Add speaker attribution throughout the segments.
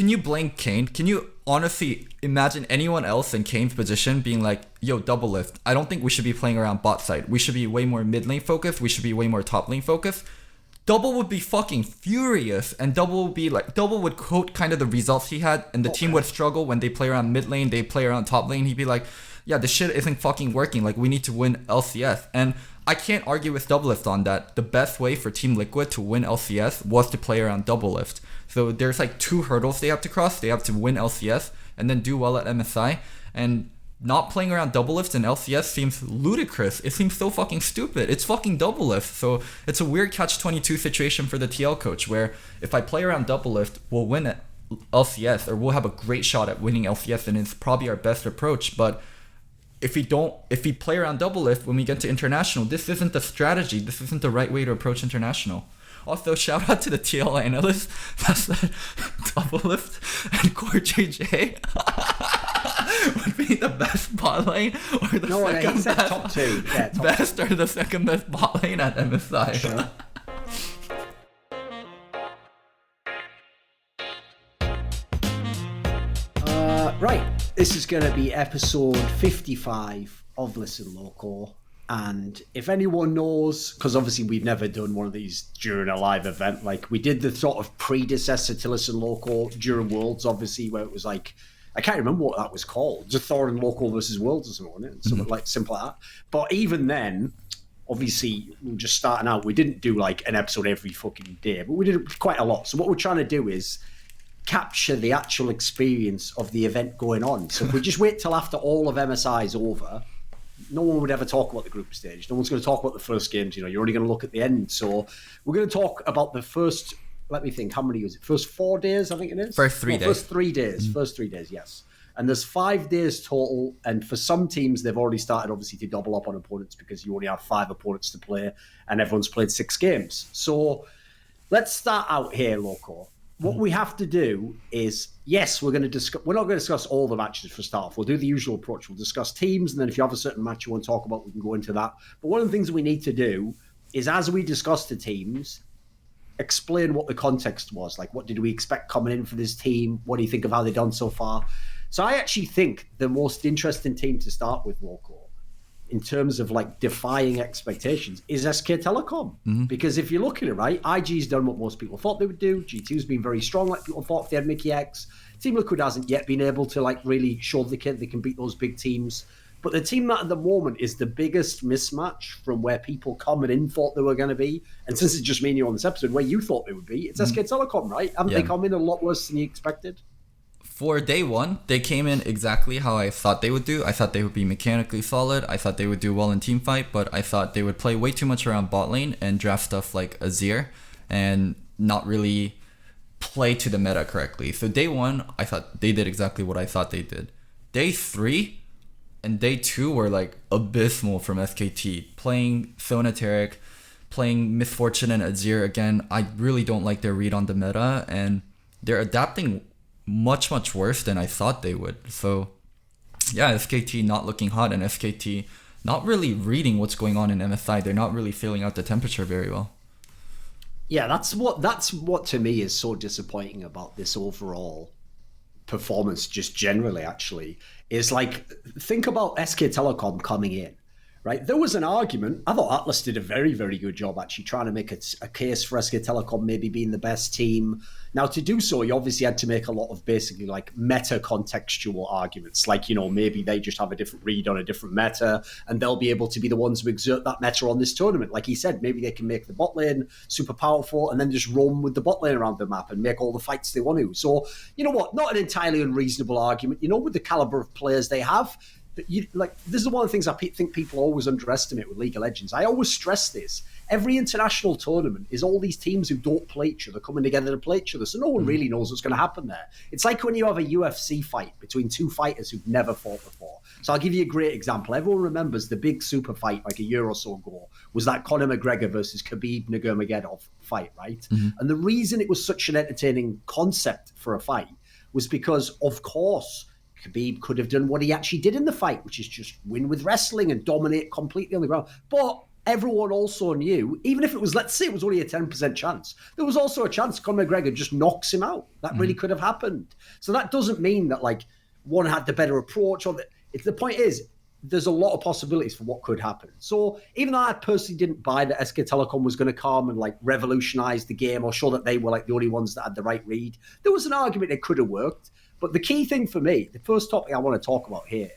Speaker 1: can you blame Kane? Can you honestly imagine anyone else in Kane's position being like, yo, double lift? I don't think we should be playing around bot side. We should be way more mid lane focused. We should be way more top lane focused. Double would be fucking furious, and Double would quote kind of the results he had, and the team would struggle when they play around mid lane, they play around top lane. He'd be like, yeah, this shit isn't fucking working. Like, we need to win LCS. And I can't argue with Double Lift on that. The best way for Team Liquid to win LCS was to play around Double Lift. So there's like 2 hurdles they have to cross. They have to win LCS and then do well at MSI. And not playing around Double Lift in LCS seems ludicrous. It seems so fucking stupid. It's fucking Double Lift. So it's a weird catch-22 situation for the TL coach, where if I play around Double Lift, we'll win at LCS, or we'll have a great shot at winning LCS, and it's probably our best approach. But if we play around Double Lift when we get to International, this isn't the strategy. This isn't the right way to approach International. Also, shout out to the TL analyst that said Double Lift and Core JJ would be the best bot lane, or the second best,
Speaker 2: top 2. Yeah, top
Speaker 1: best 2. Or the second best bot lane at MSI.
Speaker 2: Sure. Right, this is going to be episode 55 of Listen Loco. And if anyone knows, because obviously we've never done one of these during a live event, like we did the sort of predecessor to Listen Loco during Worlds, obviously, where it was like, I can't remember what that was called, just Thor and Loco versus Worlds or something, wasn't it? Something like simple like that. But even then, obviously, we were just starting out. We didn't do like an episode every fucking day, but we did quite a lot. So what we're trying to do is capture the actual experience of the event going on. So if we just wait till after all of MSI is over, no one would ever talk about the group stage. No one's going to talk about the first games. You know, you're only going to look at the end. So we're going to talk about the first, let me think, how many was it? First 4 days, I think it is?
Speaker 1: First 3 days.
Speaker 2: First 3 days. Mm-hmm. First 3 days, yes. And there's 5 days total. And for some teams, they've already started, obviously, to double up on opponents because you only have 5 opponents to play and everyone's played 6 games. So let's start out here, Loco. What we have to do is, yes, we're not going to discuss all the matches for start off. We'll do the usual approach. We'll discuss teams, and then if you have a certain match you want to talk about, we can go into that. But one of the things we need to do is, as we discuss the teams, explain what the context was. Like, what did we expect coming in for this team? What do you think of how they've done so far? So I actually think the most interesting team to start with, Loco, in terms of like defying expectations, is SK Telecom. Mm-hmm. Because if you look at it, right, IG's done what most people thought they would do. G2's been very strong like people thought if they had Mickey X. Team Liquid hasn't yet been able to like really show they can beat those big teams. But the team that at the moment is the biggest mismatch from where people coming in thought they were going to be. And since it's just me and you on this episode, where you thought they would be, it's SK Telecom, right? Haven't they come in a lot worse than you expected?
Speaker 1: For day one, they came in exactly how I thought they would do. I thought they would be mechanically solid. I thought they would do well in teamfight, but I thought they would play way too much around bot lane and draft stuff like Azir and not really play to the meta correctly. So day one, I thought they did exactly what I thought they did. Day 3 and day 2 were like abysmal from SKT. Playing Sonateric, playing Misfortune and Azir again. I really don't like their read on the meta, and they're adapting much worse than I thought they would. So yeah, SKT not looking hot, and SKT not really reading what's going on in MSI. They're not really feeling out the temperature very well.
Speaker 2: Yeah, that's what to me is so disappointing about this overall performance, just generally actually, is like, think about SK Telecom coming in, right? There was an argument. I thought Atlas did a very, very good job actually trying to make a case for SK Telecom maybe being the best team. Now, to do so, you obviously had to make a lot of basically like meta contextual arguments. Like, you know, maybe they just have a different read on a different meta and they'll be able to be the ones who exert that meta on this tournament. Like he said, maybe they can make the bot lane super powerful and then just roam with the bot lane around the map and make all the fights they want to. So, you know what? Not an entirely unreasonable argument, you know, with the caliber of players they have. But this is one of the things I think people always underestimate with League of Legends. I always stress this. Every international tournament is all these teams who don't play each other coming together to play each other. So no one really knows what's going to happen there. It's like when you have a UFC fight between 2 fighters who've never fought before. So I'll give you a great example. Everyone remembers the big super fight like a year or so ago was that Conor McGregor versus Khabib Nurmagomedov fight, right? Mm-hmm. And the reason it was such an entertaining concept for a fight was because, of course, Khabib could have done what he actually did in the fight, which is just win with wrestling and dominate completely on the ground. But everyone also knew, even if it was, let's say it was only a 10% chance, there was also a chance Conor McGregor just knocks him out. That really could have happened. So that doesn't mean that like one had the better approach. The point is, there's a lot of possibilities for what could happen. So even though I personally didn't buy that SK Telecom was going to come and like revolutionize the game or show that they were like the only ones that had the right read, there was an argument it could have worked. But the key thing for me, the first topic I want to talk about here,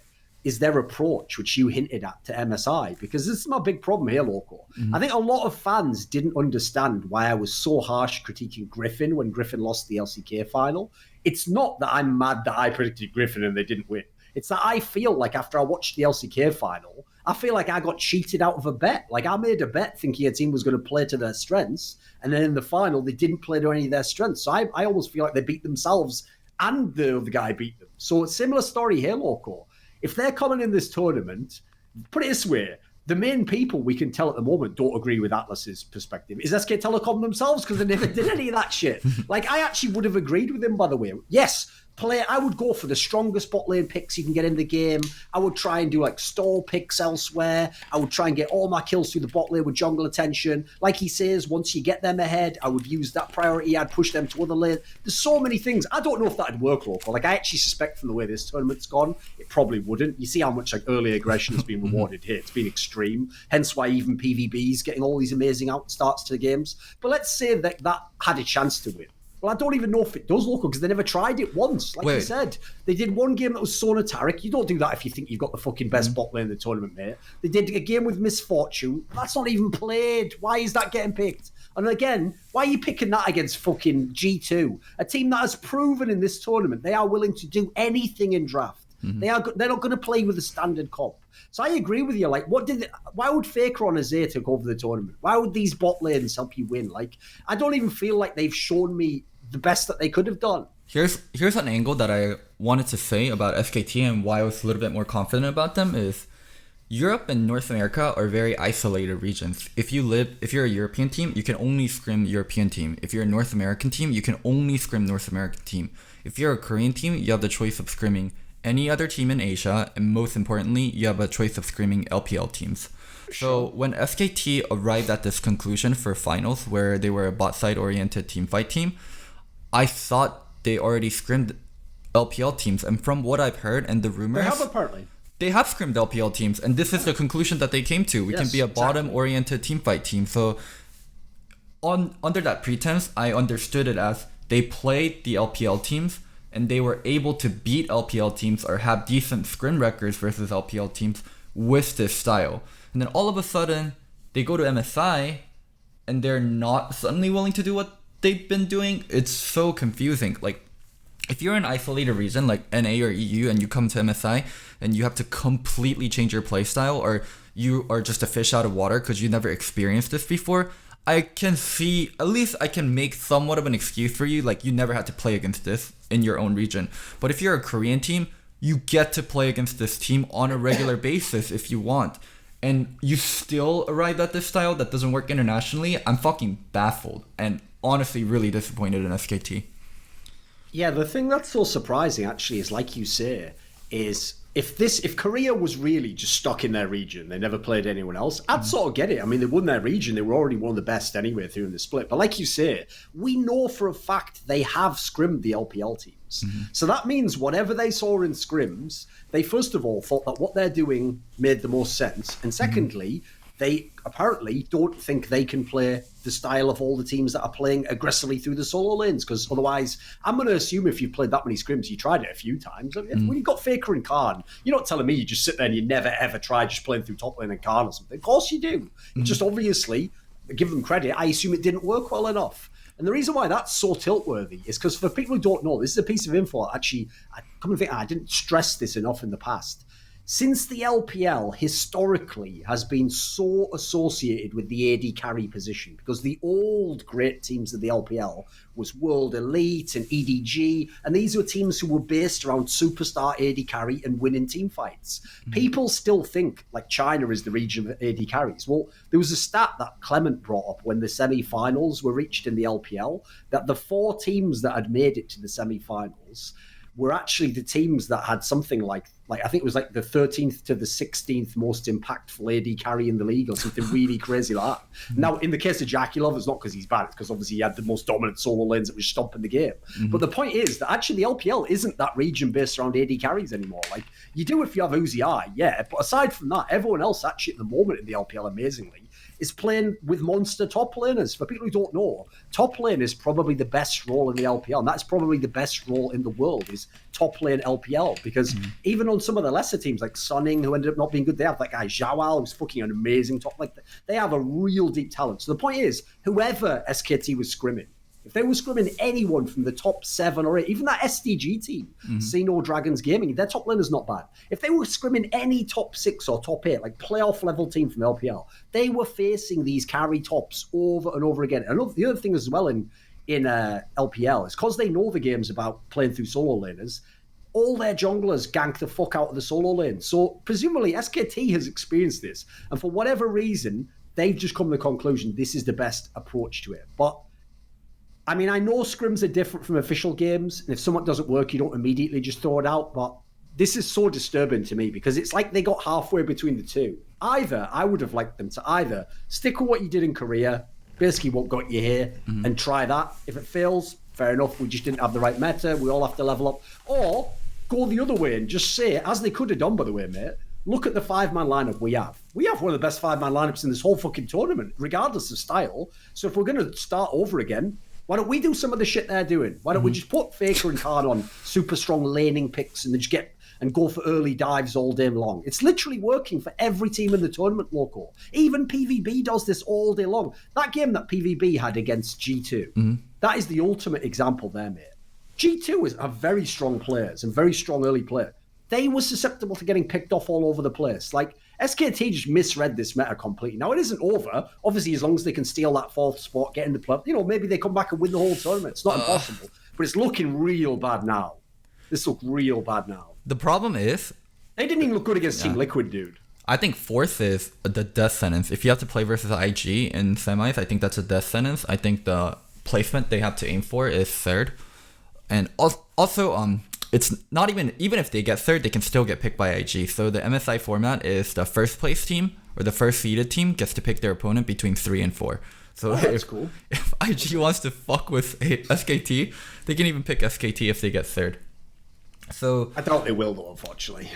Speaker 2: is their approach, which you hinted at to MSI, because this is my big problem here, Loco. I think a lot of fans didn't understand why I was so harsh critiquing Griffin when Griffin lost the LCK final. It's not that I'm mad that I predicted Griffin and they didn't win. It's that I feel like after I watched the LCK final, I feel like I got cheated out of a bet. Like I made a bet thinking a team was going to play to their strengths, and then in the final, they didn't play to any of their strengths. So I almost feel like they beat themselves and the other guy beat them. So it's a similar story here, Loco. If they're coming in this tournament, put it this way, the main people we can tell at the moment don't agree with Atlas's perspective is SK Telecom themselves, because they never did any of that shit. Like, I actually would have agreed with him, by the way. Yes, I would go for the strongest bot lane picks you can get in the game. I would try and do like stall picks elsewhere. I would try and get all my kills through the bot lane with jungle attention. Like he says, once you get them ahead, I would use that priority. I'd push them to other lane. There's so many things. I don't know if that'd work, Loco. Like, I actually suspect from the way this tournament's gone, it probably wouldn't. You see how much like early aggression has been rewarded here. It's been extreme. Hence why even PvB's getting all these amazing starts to the games. But let's say that had a chance to win. Well, I don't even know if it does, Loco, because they never tried it once. Like you said, they did one game that was Sonataric. You don't do that if you think you've got the fucking best bot lane in the tournament, mate. They did a game with Misfortune. That's not even played. Why is that getting picked? And again, why are you picking that against fucking G2? A team that has proven in this tournament they are willing to do anything in draft. They're not going to play with a standard comp. So I agree with you. Like, why would Faker on Azir take over the tournament? Why would these bot lanes help you win? Like, I don't even feel like they've shown me the best that they could have done.
Speaker 1: Here's an angle that I wanted to say about SKT and why I was a little bit more confident about them is Europe and North America are very isolated regions. If you're a European team, you can only scrim European team. If you're a North American team, you can only scrim North American team. If you're a Korean team, you have the choice of scrimming any other team in Asia, and most importantly, you have a choice of scrimming LPL teams. So when SKT arrived at this conclusion for finals, where they were a bot side oriented teamfight team, I thought they already scrimmed LPL teams, and from what I've heard and the rumors, they have scrimmed LPL teams, and this is the conclusion that they came to. We can be a bottom-oriented teamfight team. So under that pretense, I understood it as they played the LPL teams, and they were able to beat LPL teams or have decent scrim records versus LPL teams with this style. And then all of a sudden, they go to MSI, and they're not suddenly willing to do what they've been doing. It's so confusing. Like, if you're an isolated region like NA or EU and you come to MSI and you have to completely change your playstyle, or you are just a fish out of water because you never experienced this before, I can see, at least I can make somewhat of an excuse for you. Like, you never had to play against this in your own region. But if you're a Korean team, you get to play against this team on a regular basis if you want. And you still arrive at this style that doesn't work internationally. I'm fucking baffled and honestly really disappointed in SKT.
Speaker 2: Yeah, the thing that's so surprising actually is, like you say, is if Korea was really just stuck in their region, they never played anyone else, I'd sort of get it. I mean, they won their region, they were already one of the best anyway through in the split. But like you say, we know for a fact they have scrimmed the LPL teams. So that means whatever they saw in scrims, they first of all thought that what they're doing made the most sense. And secondly, they apparently don't think they can play the style of all the teams that are playing aggressively through the solo lanes, because otherwise, I'm going to assume if you've played that many scrims, you tried it a few times. When you've got Faker and Khan, you're not telling me you just sit there and you never ever try just playing through top lane and Khan or something. Of course you do. It's just obviously, give them credit, I assume it didn't work well enough. And the reason why that's so tilt-worthy is because for people who don't know, this is a piece of info, actually, I didn't stress this enough in the past. Since the LPL historically has been so associated with the AD carry position, because the old great teams of the LPL was World Elite and EDG, and these were teams who were based around superstar AD carry and winning team fights. People still think like China is the region of AD carries. Well, there was a stat that Clement brought up when the semi-finals were reached in the LPL, that the 4 teams that had made it to the semi-finals were actually the teams that had something like I think it was like the 13th to the 16th most impactful AD carry in the league or something really crazy like that. Now, in the case of Jackie Love, it's not because he's bad, it's because obviously he had the most dominant solo lanes that was stomping the game. But the point is that actually the LPL isn't that region based around AD carries anymore. Like, you do if you have Uzi I, yeah, but aside from that, everyone else actually at the moment in the LPL, amazingly, is playing with monster top laners. For people who don't know, top lane is probably the best role in the LPL, and that's probably the best role in the world is top lane LPL, because even on some of the lesser teams like Sunning, who ended up not being good, they have that guy Zhao, who's fucking an amazing top. Like, they have a real deep talent. So the point is, whoever SKT was scrimming, if they were scrimming anyone from the top 7 or 8, even that SDG team, Xeno Dragons Gaming, their top laner's not bad. If they were scrimming any top 6 or top 8, like playoff level team from LPL, they were facing these carry tops over and over again. And the other thing as well in LPL is because they know the game's about playing through solo laners, all their junglers gank the fuck out of the solo lane. So presumably SKT has experienced this, and for whatever reason, they've just come to the conclusion this is the best approach to it. But I mean, I know scrims are different from official games, and if something doesn't work, you don't immediately just throw it out, but this is so disturbing to me because it's like they got halfway between the two. Either, I would have liked them to either stick with what you did in Korea, basically what got you here, and try that. If it fails, fair enough, we just didn't have the right meta, we all have to level up. Or go the other way and just say, as they could have done, by the way, mate, look at the 5-man lineup we have. We have one of the best 5-man lineups in this whole fucking tournament, regardless of style. So if we're going to start over again, why don't we do some of the shit they're doing? Why don't we just put Faker and Khan on super strong laning picks and then just go for early dives all day long? It's literally working for every team in the tournament, Loco. Even PvB does this all day long. That game that PvB had against G2, that is the ultimate example there, mate. G2 are very strong players and very strong early players. They were susceptible to getting picked off all over the place. Like, SKT just misread this meta completely. Now, it isn't over. Obviously, as long as they can steal that 4th spot, get in the play, maybe they come back and win the whole tournament. It's not impossible. But it's looking real bad now. This looks real bad now.
Speaker 1: The problem is,
Speaker 2: they didn't even look good against Team Liquid, dude.
Speaker 1: I think 4th is the death sentence. If you have to play versus IG in semis, I think that's a death sentence. I think the placement they have to aim for is 3rd. And also, it's not even if they get 3rd, they can still get picked by IG. So the MSI format is the first place team or the first seeded team gets to pick their opponent between 3 and 4. So
Speaker 2: that's cool.
Speaker 1: If IG wants to fuck with SKT, they can even pick SKT if they get 3rd. So
Speaker 2: I doubt they will, though, unfortunately.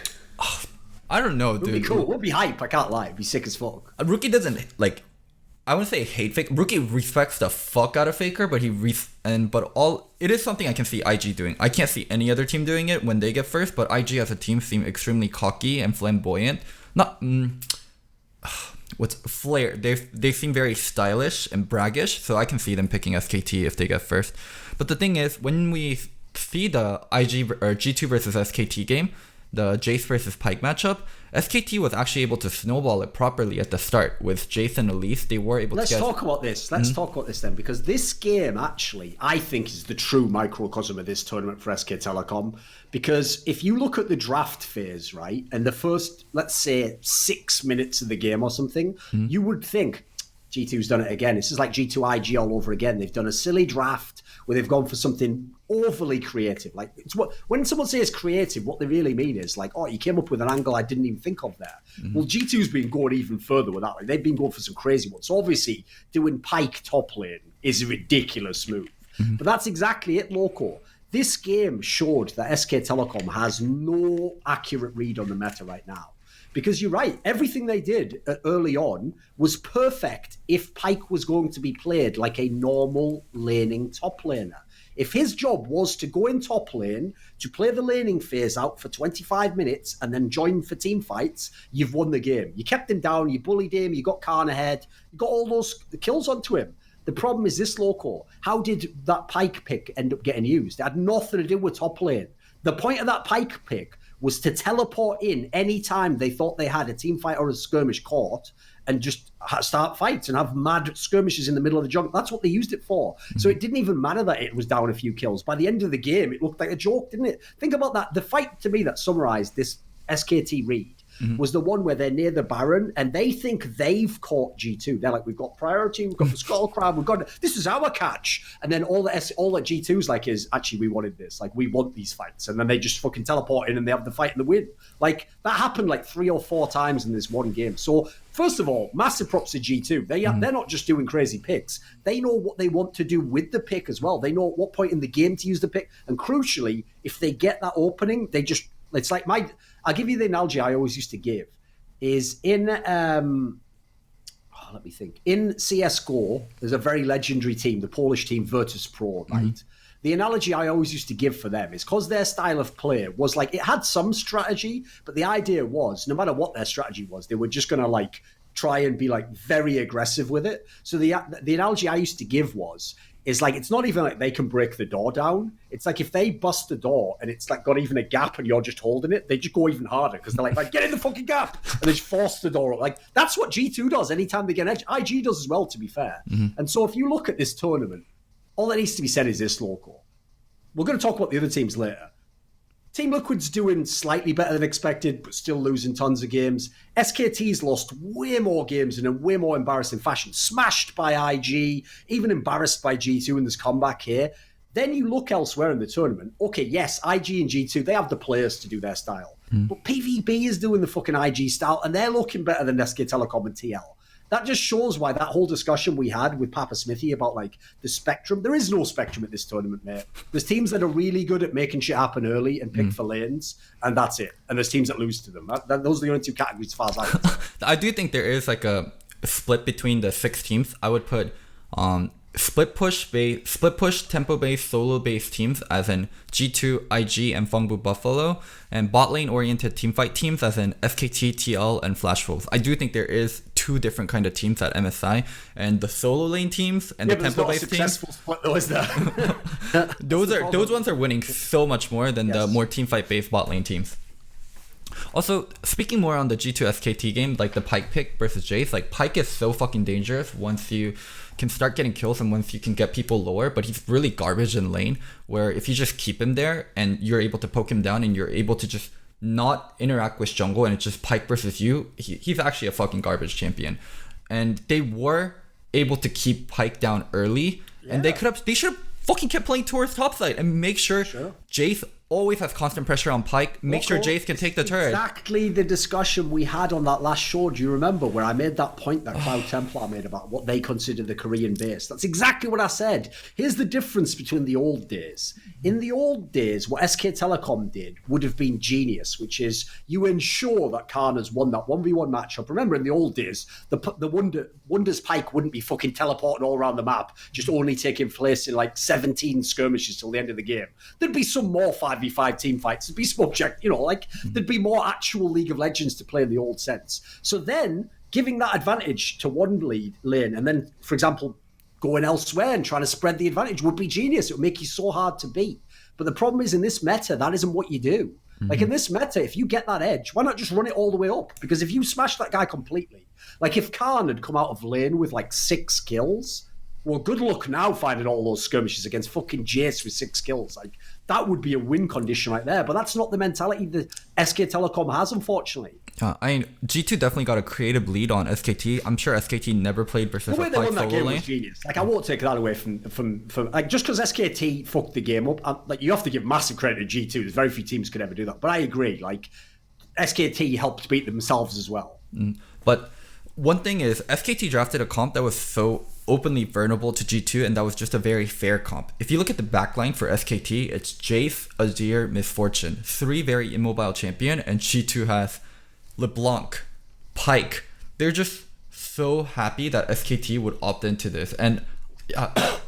Speaker 1: I don't know, dude.
Speaker 2: It'll be cool. We'll be hype. I can't lie. It'd be sick as fuck.
Speaker 1: Rookie doesn't I wouldn't say hate Faker. Rookie respects the fuck out of Faker, but it is something I can see IG doing. I can't see any other team doing it when they get first, but IG as a team seem extremely cocky and flamboyant. Not what's flair. They seem very stylish and braggish, so I can see them picking SKT if they get first. But the thing is, when we see the IG or G2 versus SKT game, the Jace versus Pyke matchup, SKT was actually able to snowball it properly at the start. With Jace and Elise, they were able to get...
Speaker 2: Let's talk about this then, because this game actually, I think, is the true microcosm of this tournament for SK Telecom. Because if you look at the draft phase, right, and the first, let's say, 6 minutes of the game or something, you would think, G2's done it again. It's just like G2 IG all over again. They've done a silly draft where they've gone for something overly creative. Like, it's when someone says creative, what they really mean is like, oh, you came up with an angle I didn't even think of there. Well, G2's been going even further with that. Like, they've been going for some crazy ones. So obviously, doing Pyke top lane is a ridiculous move. But that's exactly it, Loco. This game showed that SK Telecom has no accurate read on the meta right now. Because you're right, everything they did early on was perfect if Pyke was going to be played like a normal laning top laner. If his job was to go in top lane, to play the laning phase out for 25 minutes and then join for team fights, you've won the game. You kept him down, you bullied him, you got Khan ahead, you got all those kills onto him. The problem is this, Loco. How did that Pyke pick end up getting used? It had nothing to do with top lane. The point of that Pyke pick was to teleport in any time they thought they had a team fight or a skirmish caught and just start fights and have mad skirmishes in the middle of the jungle. That's what they used it for. So it didn't even matter that it was down a few kills. By the end of the game, it looked like a joke, didn't it? Think about that. The fight, to me, that summarized this SKT read was the one where they're near the Baron and they think they've caught G2. They're like, we've got priority, we've got the skull crab, this is our catch. And then all that G2's like is, actually, we wanted this. Like, we want these fights. And then they just fucking teleport in and they have the fight and the win. Like, that happened like 3 or 4 times in this one game. So, first of all, massive props to G2. They're not just doing crazy picks. They know what they want to do with the pick as well. They know at what point in the game to use the pick. And crucially, if they get that opening, it's like I'll give you the analogy I always used to give is in, let me think. In CSGO, there's a very legendary team, the Polish team Virtus Pro, right? The analogy I always used to give for them is because their style of play was like, it had some strategy, but the idea was no matter what their strategy was, they were just going to like try and be like very aggressive with it. So the analogy I used to give is like, it's not even like they can break the door down. It's like if they bust the door and it's like got even a gap and you're just holding it, they just go even harder because they're like, get in the fucking gap. And they just force the door up. Like, that's what G2 does anytime they get an edge. IG does as well, to be fair. And so if you look at this tournament, all that needs to be said is this, Loco. We're going to talk about the other teams later. Team Liquid's doing slightly better than expected, but still losing tons of games. SKT's lost way more games in a way more embarrassing fashion. Smashed by IG, even embarrassed by G2 in this comeback here. Then you look elsewhere in the tournament. Okay, yes, IG and G2, they have the players to do their style. But PvB is doing the fucking IG style, and they're looking better than SK Telecom and TL. That just shows why that whole discussion we had with Papa Smithy about like the spectrum. There is no spectrum at this tournament, mate. There's teams that are really good at making shit happen early and pick for lanes, and that's it. And there's teams that lose to them. Those are the only 2 categories as far as I know.
Speaker 1: I do think there is like a split between the 6 teams. I would put split push tempo based solo based teams as in G2, IG, and Fengbu Buffalo, and bot lane oriented teamfight teams as in SKT, TL, and Flash Wolves. I do think there is 2 different kind of teams at MSI, and the solo lane teams and the tempo based teams.
Speaker 2: Split though, is there?
Speaker 1: those ones are winning so much more than the more teamfight based bot lane teams. Also, speaking more on the G2 SKT game, like the Pyke pick versus Jace, like Pyke is so fucking dangerous once you can start getting kills and once you can get people lower, but he's really garbage in lane, where if you just keep him there and you're able to poke him down and you're able to just not interact with jungle and it's just Pyke versus you, he's actually a fucking garbage champion. And they were able to keep Pyke down early, and they should have fucking kept playing towards topside and make sure Jace always has constant pressure on Pyke. Make sure Jace can take the turret.
Speaker 2: Exactly the discussion we had on that last show. Do you remember where I made that point that Cloud Templar made about what they consider the Korean base? That's exactly what I said. Here's the difference between the old days. In the old days, what SK Telecom did would have been genius, which is you ensure that Khan has won that 1v1 matchup. Remember, in the old days, the Wonders Pyke wouldn't be fucking teleporting all around the map, just only taking place in like 17 skirmishes till the end of the game. There'd be some more 5v5 team fights. There'd be smoke check, there'd be more actual League of Legends to play in the old sense. So then, giving that advantage to one lane, and then, for example, going elsewhere and trying to spread the advantage would be genius. It would make you so hard to beat. But the problem is, in this meta, that isn't what you do. Like in this meta, if you get that edge, why not just run it all the way up? Because if you smash that guy completely, like if Khan had come out of lane with like 6 kills, well, good luck now finding all those skirmishes against fucking Jace with 6 kills. Like, that would be a win condition right there. But that's not the mentality that SK Telecom has, unfortunately.
Speaker 1: G2 definitely got a creative lead on SKT. I'm sure SKT never played versus
Speaker 2: the way they won that game
Speaker 1: lane.
Speaker 2: was genius. Like, I won't take that away from like, just because SKT fucked the game up, like, you have to give massive credit to G2. There's very few teams could ever do that. But I agree. Like, SKT helped beat themselves as well.
Speaker 1: But one thing is, SKT drafted a comp that was so openly vulnerable to G2, and that was just a very fair comp. If you look at the backline for SKT, it's Jace, Azir, Misfortune, 3 very immobile champion, and G2 has LeBlanc, Pyke. They're just so happy that SKT would opt into this. And I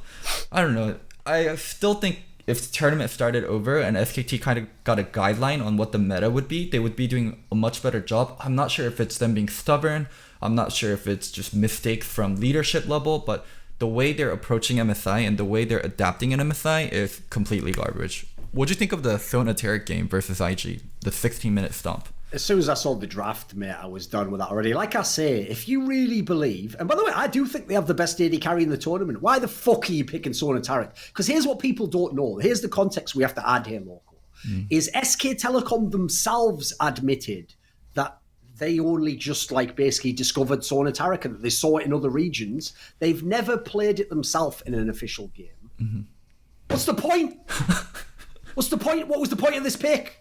Speaker 1: don't know, I still think if the tournament started over and SKT kind of got a guideline on what the meta would be, they would be doing a much better job. I'm not sure if it's them being stubborn. I'm not sure if it's just mistakes from leadership level, but the way they're approaching MSI and the way they're adapting in MSI is completely garbage. What'd you think of the Thona Tarek game versus IG, the 16-minute stomp?
Speaker 2: As soon as I saw the draft, mate, I was done with that already. Like I say, if you really believe, and by the way, I do think they have the best AD carry in the tournament. Why the fuck are you picking Sona Tarek? Because here's what people don't know. Here's the context we have to add here, Loco. Is SK Telecom themselves admitted that they only just like basically discovered Sona Tarek and they saw it in other regions. They've never played it themselves in an official game. Mm-hmm. What's the point? What's the point? What was the point of this pick?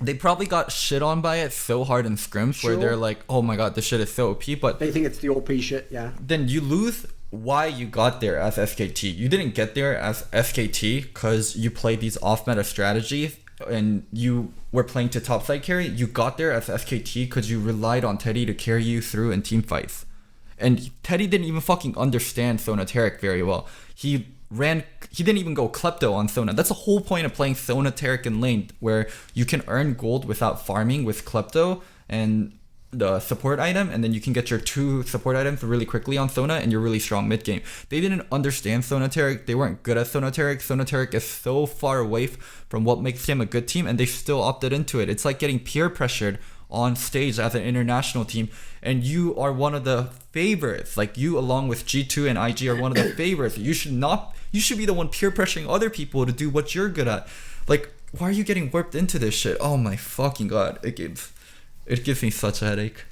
Speaker 1: They probably got shit on by it so hard in scrims where they're like, oh my god, this shit is so OP, but
Speaker 2: they think it's the OP shit, yeah.
Speaker 1: Then you lose why you got there as SKT. You didn't get there as SKT because you played these off-meta strategies and you were playing to topside carry. You got there as SKT because you relied on Teddy to carry you through in team fights. And Teddy didn't even fucking understand Sona Tarek very well. He didn't even go Klepto on Sona. That's the whole point of playing Sona Tarek in lane, where you can earn gold without farming with Klepto and the support item, and then you can get your 2 support items really quickly on Sona and you're really strong mid game. They didn't understand Sona Tarek. They weren't good at Sona Tarek. Sona Tarek is so far away from what makes him a good team, and they still opted into it. It's like getting peer pressured on stage as an international team, and you are one of the favorites. Like, you along with G2 and IG are one of the favorites. You should be the one peer pressuring other people to do what you're good at. Like, why are you getting warped into this shit? Oh my fucking god. It gives me such a headache.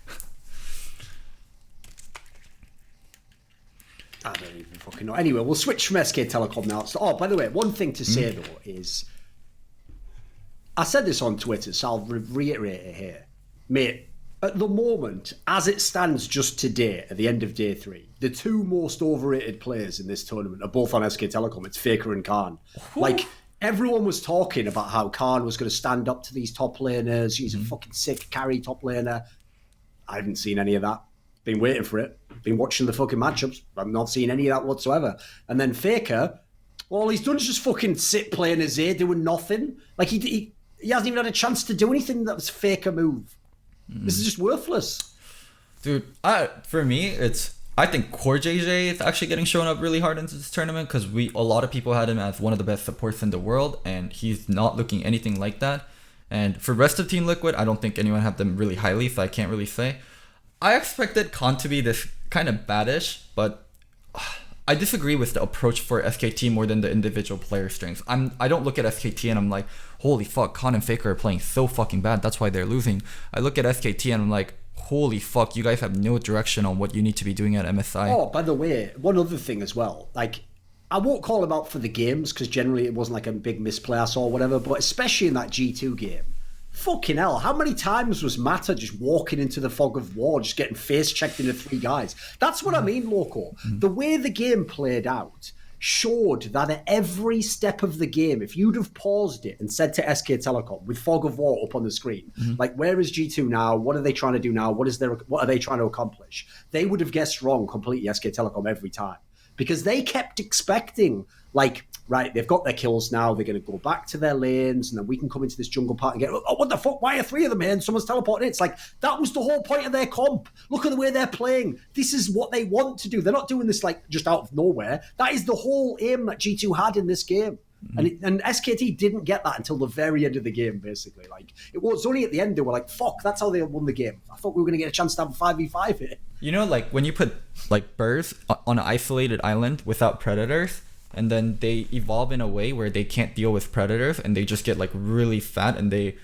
Speaker 2: I don't even fucking know. Anyway, we'll switch from SK Telecom now. So, by the way, one thing to say though is, I said this on Twitter, so I'll reiterate it here. Mate, at the moment, as it stands just today, at the end of day 3, the 2 most overrated players in this tournament are both on SK Telecom. It's Faker and Khan. Like, everyone was talking about how Khan was going to stand up to these top laners. He's a fucking sick carry top laner. I haven't seen any of that. Been waiting for it. Been watching the fucking matchups. I've not seen any of that whatsoever. And then Faker, all he's done is just fucking sit playing his A, doing nothing. Like, he hasn't even had a chance to do anything that was Faker move. This is just worthless.
Speaker 1: Dude, for me, I think Core JJ is actually getting shown up really hard into this tournament because a lot of people had him as one of the best supports in the world, and he's not looking anything like that. And for rest of Team Liquid, I don't think anyone had them really highly, so I can't really say. I expected Khan to be this kind of baddish, but I disagree with the approach for SKT more than the individual player strengths. I don't look at SKT and I'm like, holy fuck, Khan and Faker are playing so fucking bad, that's why they're losing. I look at SKT and I'm like, holy fuck, you guys have no direction on what you need to be doing at MSI.
Speaker 2: Oh, by the way, one other thing as well. Like, I won't call him out for the games because generally it wasn't like a big misplay I saw or whatever, but especially in that G2 game, fucking hell, how many times was Mata just walking into the fog of war, just getting face checked into 3 guys? That's what I mean, Loco. The way the game played out showed that at every step of the game, if you'd have paused it and said to SK Telecom with fog of war up on the screen, like, where is G2 now? What are they trying to do now? What are they trying to accomplish? They would have guessed wrong completely, SK Telecom, every time. Because they kept expecting, like, right, they've got their kills now, they're going to go back to their lanes, and then we can come into this jungle part and get, oh, what the fuck, why are 3 of them here and someone's teleporting in? It's like, that was the whole point of their comp. Look at the way they're playing. This is what they want to do. They're not doing this, like, just out of nowhere. That is the whole aim that G2 had in this game. And SKT didn't get that until the very end of the game, basically. Like, it was only at the end they were like, fuck, that's how they won the game. I thought we were going to get a chance to have a 5v5 here.
Speaker 1: You know, like, when you put, like, birds on an isolated island without predators, and then they evolve in a way where they can't deal with predators, and they just get, like, really fat, and they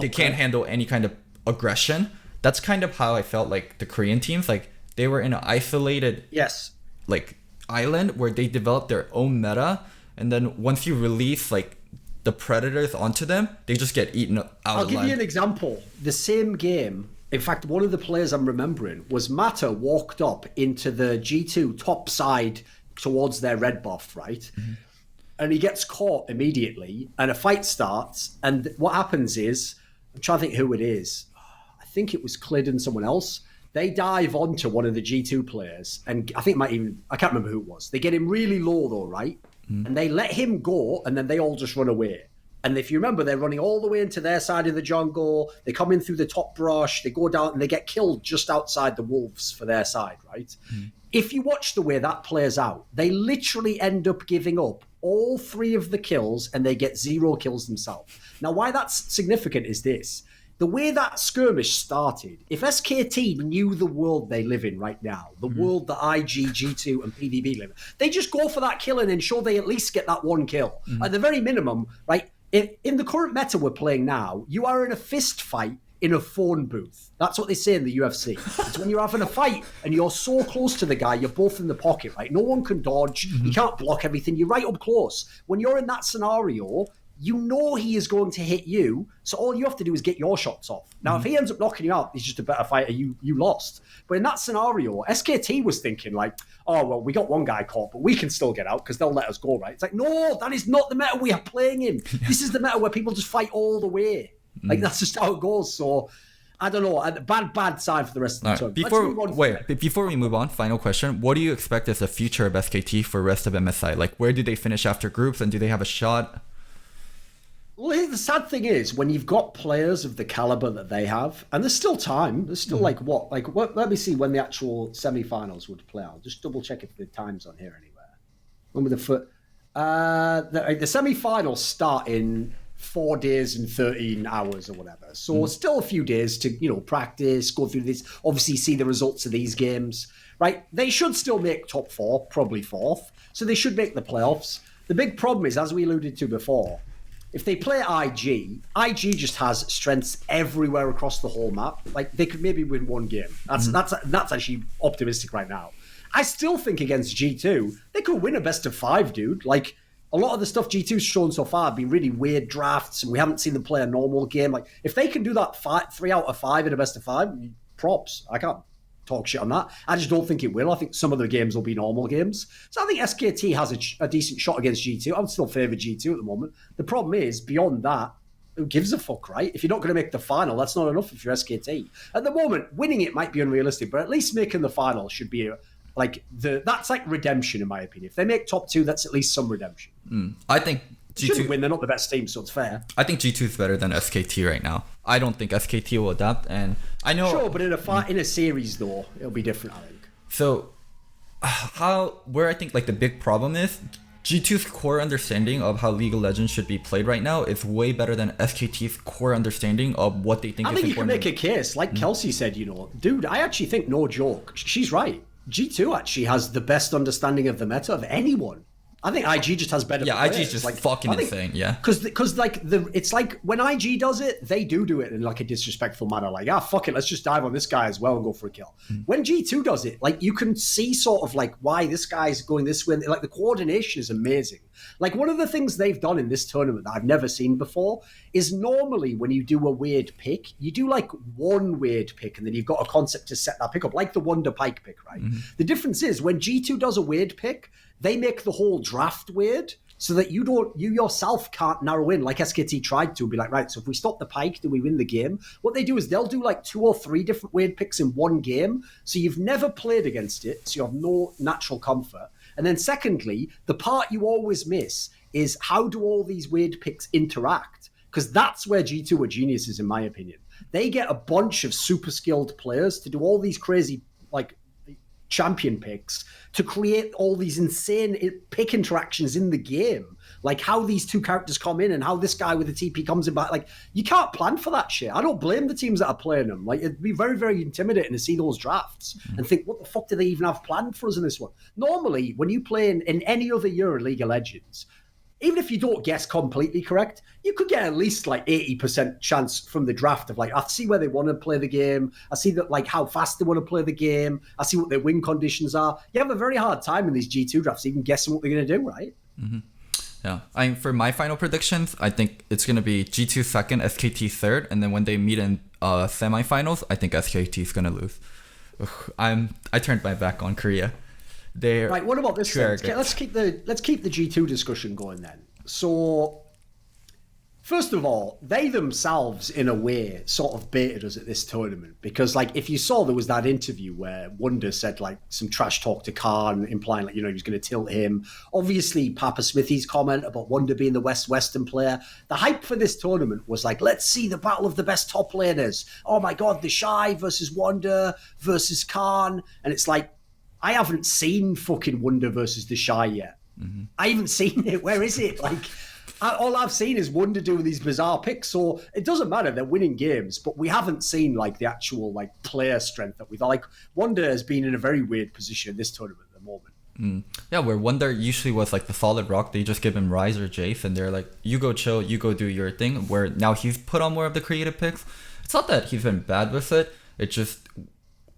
Speaker 1: can't handle any kind of aggression. That's kind of how I felt like the Korean teams, like, they were in an isolated, like, island where they developed their own meta, and then once you release, like, the predators onto them, they just get eaten out.
Speaker 2: I'll give you an example. The same game, in fact, one of the players I'm remembering was Mata walked up into the G2 top side towards their red buff, right? And he gets caught immediately, and a fight starts, and what happens is, I'm trying to think who it is. I think it was Clid and someone else. They dive onto one of the G2 players, and I think I can't remember who it was. They get him really low though, right? And they let him go, and then they all just run away. And if you remember, they're running all the way into their side of the jungle. They come in through the top brush. They go down, and they get killed just outside the wolves for their side, right? If you watch the way that plays out, they literally end up giving up all 3 of the kills, and they get 0 kills themselves. Now, why that's significant is this. The way that skirmish started, if SKT knew the world they live in right now, the world that IG, G2 and PDB live in, they just go for that kill and ensure they at least get that 1 kill. At the very minimum, right, in the current meta we're playing now, you are in a fist fight in a phone booth. That's what they say in the UFC. It's when you're having a fight and you're so close to the guy, you're both in the pocket, right? No one can dodge. You can't block everything. You're right up close. When you're in that scenario, you know he is going to hit you, so all you have to do is get your shots off. Now, if he ends up knocking you out, he's just a better fighter. You lost. But in that scenario, SKT was thinking like, oh, well, we got one guy caught, but we can still get out because they'll let us go, right? It's like, no, that is not the meta we are playing in. This is the meta where people just fight all the way. Like, that's just how it goes. So, I don't know. Bad sign for the rest of the tournament.
Speaker 1: Before we move on, final question. What do you expect as the future of SKT for rest of MSI? Like, where do they finish after groups, and do they have a shot?
Speaker 2: Well, the sad thing is, when you've got players of the caliber that they have, and there's still time, there's still let me see when the actual semi-finals would play. I'll just double check if the time's on here anywhere. When were the semi-finals start in 4 days and 13 hours or whatever. So still a few days to, practice, go through this, obviously see the results of these games, right? They should still make top 4, probably 4th. So they should make the playoffs. The big problem is, as we alluded to before, if they play IG just has strengths everywhere across the whole map. Like, they could maybe win one game. That's actually optimistic right now. I still think against G2, they could win a best of 5, dude. Like, a lot of the stuff G2's shown so far have been really weird drafts, and we haven't seen them play a normal game. Like, if they can do that 3 out of 5 in a best of 5, props. I can't talk shit on that. I just don't think it will. I think some of the games will be normal games. So I think SKT has a decent shot against G2. I would still favour G2 at the moment. The problem is, beyond that, who gives a fuck, right? If you're not going to make the final, that's not enough if you're SKT. At the moment, winning it might be unrealistic, but at least making the final should be that's like redemption, in my opinion. If they make top 2, that's at least some redemption.
Speaker 1: I think
Speaker 2: G2 shouldn't win. They're not the best team, so it's fair.
Speaker 1: I think G2 is better than SKT right now. I don't think SKT will adapt, and I know.
Speaker 2: Sure, but in a series though, it'll be different, I think.
Speaker 1: So, where I think like the big problem is, G2's core understanding of how League of Legends should be played right now is way better than SKT's core understanding of what they think.
Speaker 2: I think you can make a case, like Kelsey said. Dude, I actually think, no joke, she's right. G2 actually has the best understanding of the meta of anyone. I think IG just has better.
Speaker 1: Yeah,
Speaker 2: players.
Speaker 1: IG is just fucking insane. Yeah,
Speaker 2: because it's like when IG does it, they do it in like a disrespectful manner. Like, fuck it, let's just dive on this guy as well and go for a kill. When G2 does it, like, you can see sort of like why this guy's going this way. Like, the coordination is amazing. Like, one of the things they've done in this tournament that I've never seen before is, normally when you do a weird pick, you do like one weird pick and then you've got a concept to set that pick up, like the Wonder Pike pick, right? The difference is, when G2 does a weird pick, they make the whole draft weird so that you yourself can't narrow in, like SKT tried to, and be like, right, so if we stop the Pike, do we win the game? What they do is they'll do like 2 or 3 different weird picks in one game, so you've never played against it, so you have no natural comfort. And then secondly, the part you always miss is, how do all these weird picks interact? Because that's where G2 are geniuses, in my opinion. They get a bunch of super skilled players to do all these crazy, like, champion picks to create all these insane pick interactions in the game, like how these 2 characters come in and how this guy with the TP comes in back. Like, you can't plan for that shit. I don't blame the teams that are playing them. Like, it'd be very, very intimidating to see those drafts and think, what the fuck do they even have planned for us in this one? Normally, when you play in any other year of League of Legends, even if you don't guess completely correct, you could get at least like 80% chance from the draft of, like, I see where they want to play the game. I see that, like, how fast they want to play the game. I see what their win conditions are. You have a very hard time in these G2 drafts even guessing what they're going to do, right?
Speaker 1: Yeah. For my final predictions, I think it's going to be G2 second, SKT third, and then when they meet in semifinals, I think SKT is going to lose. I turned my back on Korea.
Speaker 2: Right, what about this then? Let's keep the G2 discussion going then. So, first of all, they themselves, in a way, sort of baited us at this tournament, because, like, if you saw, there was that interview where Wonder said, like, some trash talk to Khan, implying, like, he was going to tilt him. Obviously, Papa Smithy's comment about Wonder being the Western player. The hype for this tournament was like, let's see the battle of the best top laners. Oh my God, the Shy versus Wonder versus Khan. And it's like, I haven't seen fucking Wonder versus the Shy yet. I haven't seen it. Where is it? Like, all I've seen is Wonder doing these bizarre picks. So it doesn't matter. They're winning games, but we haven't seen, like, the actual, like, player strength that we've. Like, Wonder has been in a very weird position in this tournament at the moment.
Speaker 1: Yeah, where Wonder usually was like the solid rock. They just give him Ryze or Jace, and they're like, you go chill, you go do your thing. Where now he's put on more of the creative picks. It's not that he's been bad with it. It's just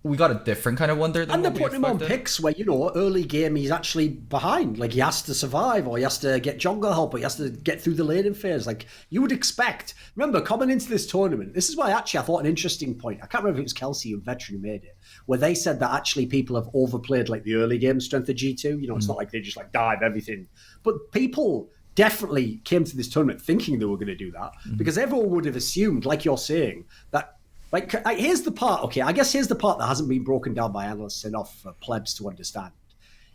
Speaker 1: we got a different kind of wonder than
Speaker 2: And they're
Speaker 1: what we
Speaker 2: putting him on
Speaker 1: expected.
Speaker 2: picks where, early game he's actually behind. Like, he has to survive, or he has to get jungle help, or he has to get through the laning phase. Like, you would expect. Remember, coming into this tournament, this is why actually I thought an interesting point. I can't remember if it was Kelsey or Veteran who made it, where they said that actually people have overplayed, like, the early game strength of G2. It's not like they just, like, dive everything. But people definitely came to this tournament thinking they were going to do that, because everyone would have assumed, like you're saying, that. Like, here's the part, okay, I guess here's the part that hasn't been broken down by analysts enough for plebs to understand,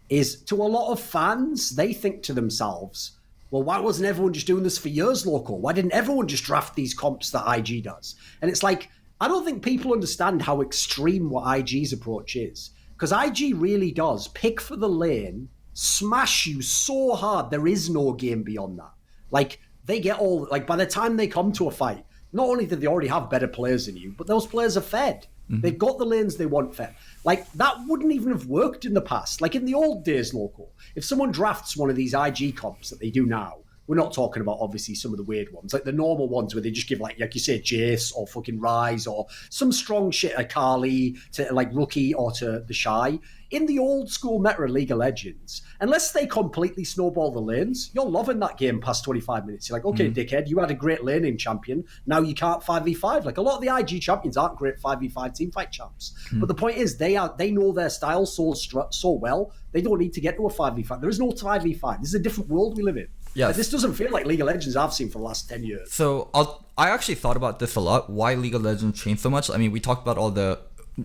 Speaker 2: is to a lot of fans, they think to themselves, well, why wasn't everyone just doing this for years, Loco? Why didn't everyone just draft these comps that IG does? And it's like, I don't think people understand how extreme what IG's approach is. Because IG really does pick for the lane, smash you so hard, there is no game beyond that. Like, they get all, like, by the time they come to a fight, not only do they already have better players than you, but those players are fed. They've got the lanes they want fed. Like, that wouldn't even have worked in the past. Like, in the old days, Loco, if someone drafts one of these IG comps that they do now, we're not talking about, obviously, some of the weird ones, like the normal ones where they just give, like you say, Jace or fucking Rise or some strong shit, Akali to, like, Rookie or to the Shy. In the old school meta of League of Legends, unless they completely snowball the lanes, you're loving that game past 25 minutes. You're like, okay, dickhead, you had a great laning champion. Now you can't 5v5. Like, a lot of the IG champions aren't great 5v5 teamfight champs. But the point is, they know their style so well, they don't need to get to a 5v5. There is no 5v5. This is a different world we live in.
Speaker 1: Yes.
Speaker 2: Like, this doesn't feel like League of Legends I've seen for the last 10 years.
Speaker 1: So I actually thought about this a lot, why League of Legends changed so much. I mean, we talked about all the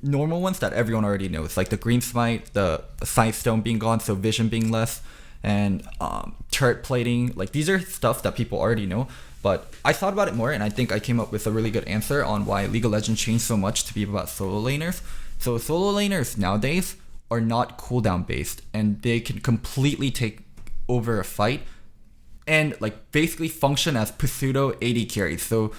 Speaker 1: normal ones that everyone already knows, like the green smite, the scythe stone being gone, so vision being less, and turret plating. Like, these are stuff that people already know. But I thought about it more, and I think I came up with a really good answer on why League of Legends changed so much to be about solo laners. So solo laners nowadays are not cooldown based, and they can completely take over a fight and, like, basically function as pseudo AD carries. So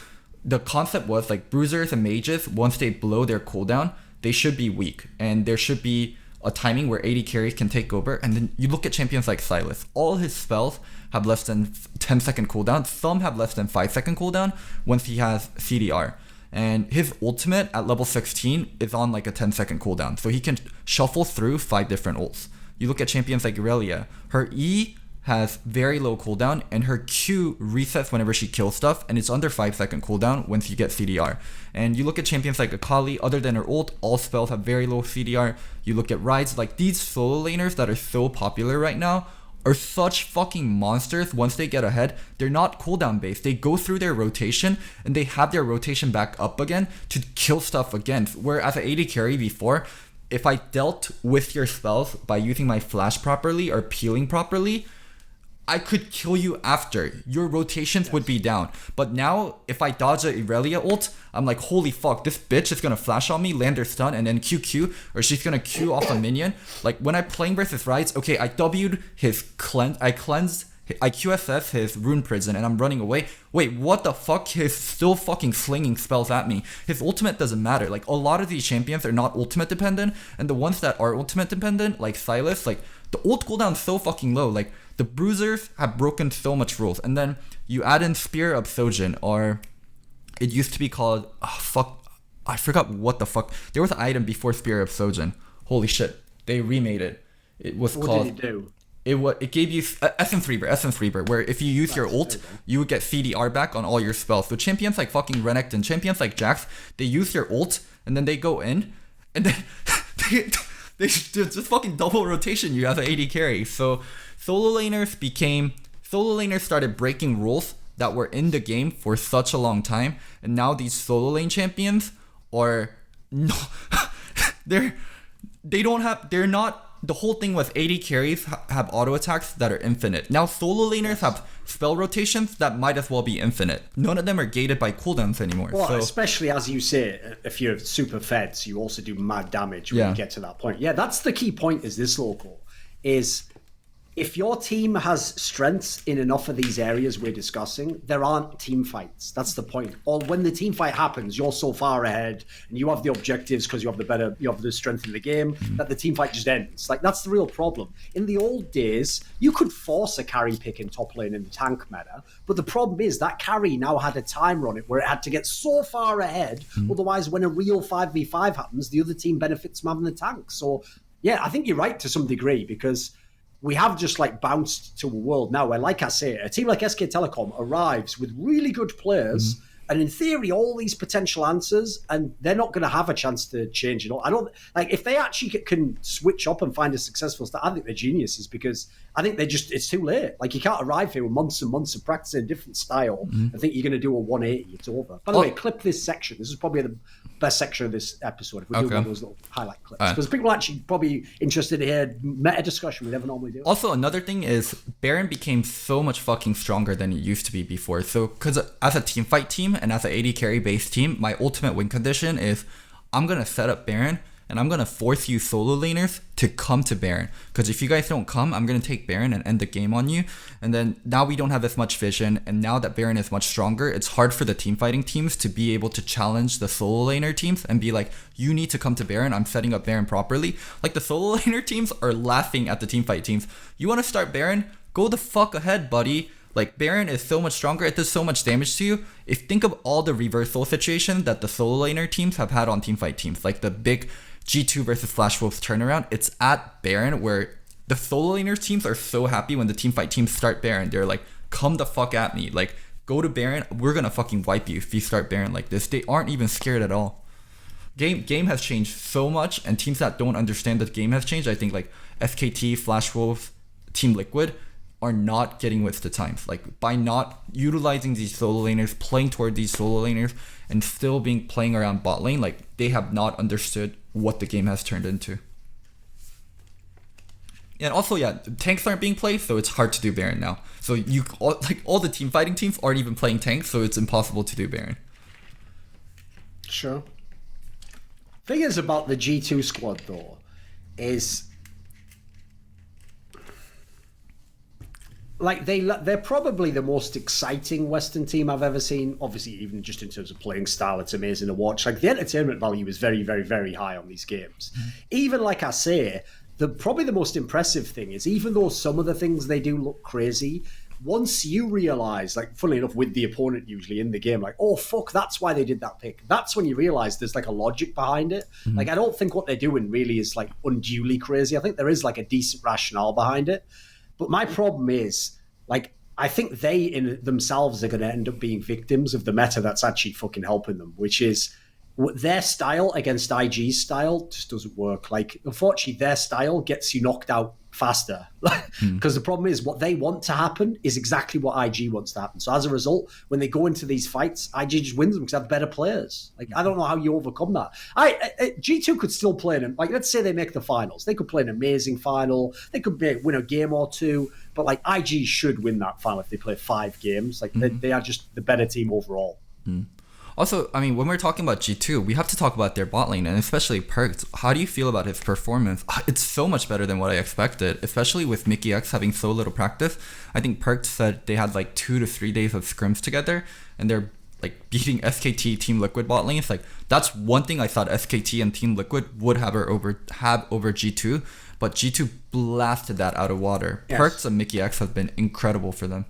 Speaker 1: the concept was, like, bruisers and mages, once they blow their cooldown, they should be weak, and there should be a timing where AD carries can take over. And then you look at champions like Sylas, all his spells have less than 10-second cooldown. Some have less than 5-second cooldown once he has CDR. And his ultimate at level 16 is on, like, a 10-second cooldown, so he can shuffle through 5 different ults. You look at champions like Irelia, her E has very low cooldown, and her Q resets whenever she kills stuff, and it's under 5-second cooldown once you get CDR. And you look at champions like Akali, other than her ult, all spells have very low CDR. You look at Rise, like, these solo laners that are so popular right now are such fucking monsters. Once they get ahead, they're not cooldown based. They go through their rotation, and they have their rotation back up again to kill stuff again. Where as an AD carry before, if I dealt with your spells by using my flash properly or peeling properly, I could kill you after. Your rotations would be down. But now, if I dodge a Irelia ult, I'm like, holy fuck, this bitch is gonna flash on me, land her stun, and then QQ, or she's gonna Q off a minion. Like, when I'm playing versus Riot, okay, I W'd his I QSS his rune prison, and I'm running away. Wait, what the fuck? He's still fucking slinging spells at me. His ultimate doesn't matter. Like, a lot of these champions are not ultimate dependent, and the ones that are ultimate dependent, like Sylas, like, the ult cooldown's so fucking low. Like, the bruisers have broken so much rules. And then you add in Spear of Sojin, or it used to be called, I forgot what the fuck. There was an item before Spear of Sojin. Holy shit, they remade it. It was called.
Speaker 2: What did it do?
Speaker 1: It gave you Essence Reaver, where if you use your ult, you would get CDR back on all your spells. So champions like fucking Renekton and champions like Jax, they use their ult, and then they go in, and then they just fucking double rotation you as an AD carry. So solo laners started breaking rules that were in the game for such a long time, and now these solo lane champions are no, they're not. The whole thing with AD carries have auto attacks that are infinite. Now solo laners have spell rotations that might as well be infinite. None of them are gated by cooldowns anymore.
Speaker 2: Well,
Speaker 1: so,
Speaker 2: especially as you say, if you're super fed, so you also do mad damage when you get to that point. Yeah, that's the key point. Is this Loco? Is if your team has strengths in enough of these areas we're discussing, there aren't team fights. That's the point. Or when the team fight happens, you're so far ahead and you have the objectives because you have the strength in the game that the team fight just ends. Like, that's the real problem. In the old days, you could force a carry pick in top lane in the tank meta, but the problem is that carry now had a timer on it where it had to get so far ahead. Otherwise, when a real 5v5 happens, the other team benefits from having the tank. So, yeah, I think you're right to some degree, because we have just like bounced to a world now where, like I say, a team like SK Telecom arrives with really good players and in theory all these potential answers, and they're not going to have a chance to change it all. I don't like if they actually can switch up and find a successful start. I think they're geniuses, because I think it's too late. Like, you can't arrive here with months and months of practicing a different style and think you're going to do a 180. It's over. By the way, clip this section. This is probably the best section of this episode if we do one of those little highlight clips, because people are actually probably interested to hear meta discussion we never normally do.
Speaker 1: Also, another thing is Baron became so much fucking stronger than it used to be before. So, because as a team fight team and as an AD carry based team, my ultimate win condition is I'm gonna set up Baron and I'm gonna force you solo laners to come to Baron. Because if you guys don't come, I'm gonna take Baron and end the game on you. And then now we don't have as much vision, and now that Baron is much stronger, it's hard for the team fighting teams to be able to challenge the solo laner teams and be like, you need to come to Baron, I'm setting up Baron properly. Like, the solo laner teams are laughing at the team fight teams. You wanna start Baron? Go the fuck ahead, buddy. Like, Baron is so much stronger, it does so much damage to you. If think of all the reversal situation that the solo laner teams have had on teamfight teams, like the big G2 versus Flash Wolves turnaround, it's at Baron where the solo laner teams are so happy when the teamfight teams start Baron. They're like, come the fuck at me. Like, go to Baron, we're gonna fucking wipe you if you start Baron like this. They aren't even scared at all. Game has changed so much, and teams that don't understand that the game has changed, I think like SKT, Flash Wolves, Team Liquid, are not getting with the times. Like, by not utilizing these solo laners, playing toward these solo laners, and still playing around bot lane, like, they have not understood what the game has turned into. And also, yeah, tanks aren't being played, so it's hard to do Baron now. So all the team fighting teams aren't even playing tanks, so it's impossible to do Baron.
Speaker 2: Sure. Thing is about the G2 squad though, is like they're probably the most exciting Western team I've ever seen. Obviously, even just in terms of playing style, it's amazing to watch. Like, the entertainment value is very, very, very high on these games. Even like I say, probably the most impressive thing is, even though some of the things they do look crazy, once you realize, like, funnily enough, with the opponent usually in the game, like, oh fuck, that's why they did that pick. That's when you realize there's like a logic behind it. Like, I don't think what they're doing really is like unduly crazy. I think there is like a decent rationale behind it. But my problem is, like, I think they in themselves are going to end up being victims of the meta that's actually fucking helping them, which is their style against IG's style just doesn't work. Like, unfortunately, their style gets you knocked out faster. Because the problem is, what they want to happen is exactly what IG wants to happen. So as a result, when they go into these fights, IG just wins them because they have better players. Like, I don't know how you overcome that. G2 could still play them. Like, let's say they make the finals. They could play an amazing final. They could win a game or two. But, like, IG should win that final if they play 5 games. Like, they are just the better team overall.
Speaker 1: Also, I mean, when we're talking about G2, we have to talk about their bot lane, and especially Perkz. How do you feel about his performance? It's so much better than what I expected, especially with Mickey X having so little practice. I think Perkz said they had like 2 to 3 days of scrims together, and they're like beating SKT Team Liquid bot lanes. Like, that's one thing I thought SKT and Team Liquid would have over G2, but G2 blasted that out of water. Yes. Perkz and Mickey X have been incredible for them.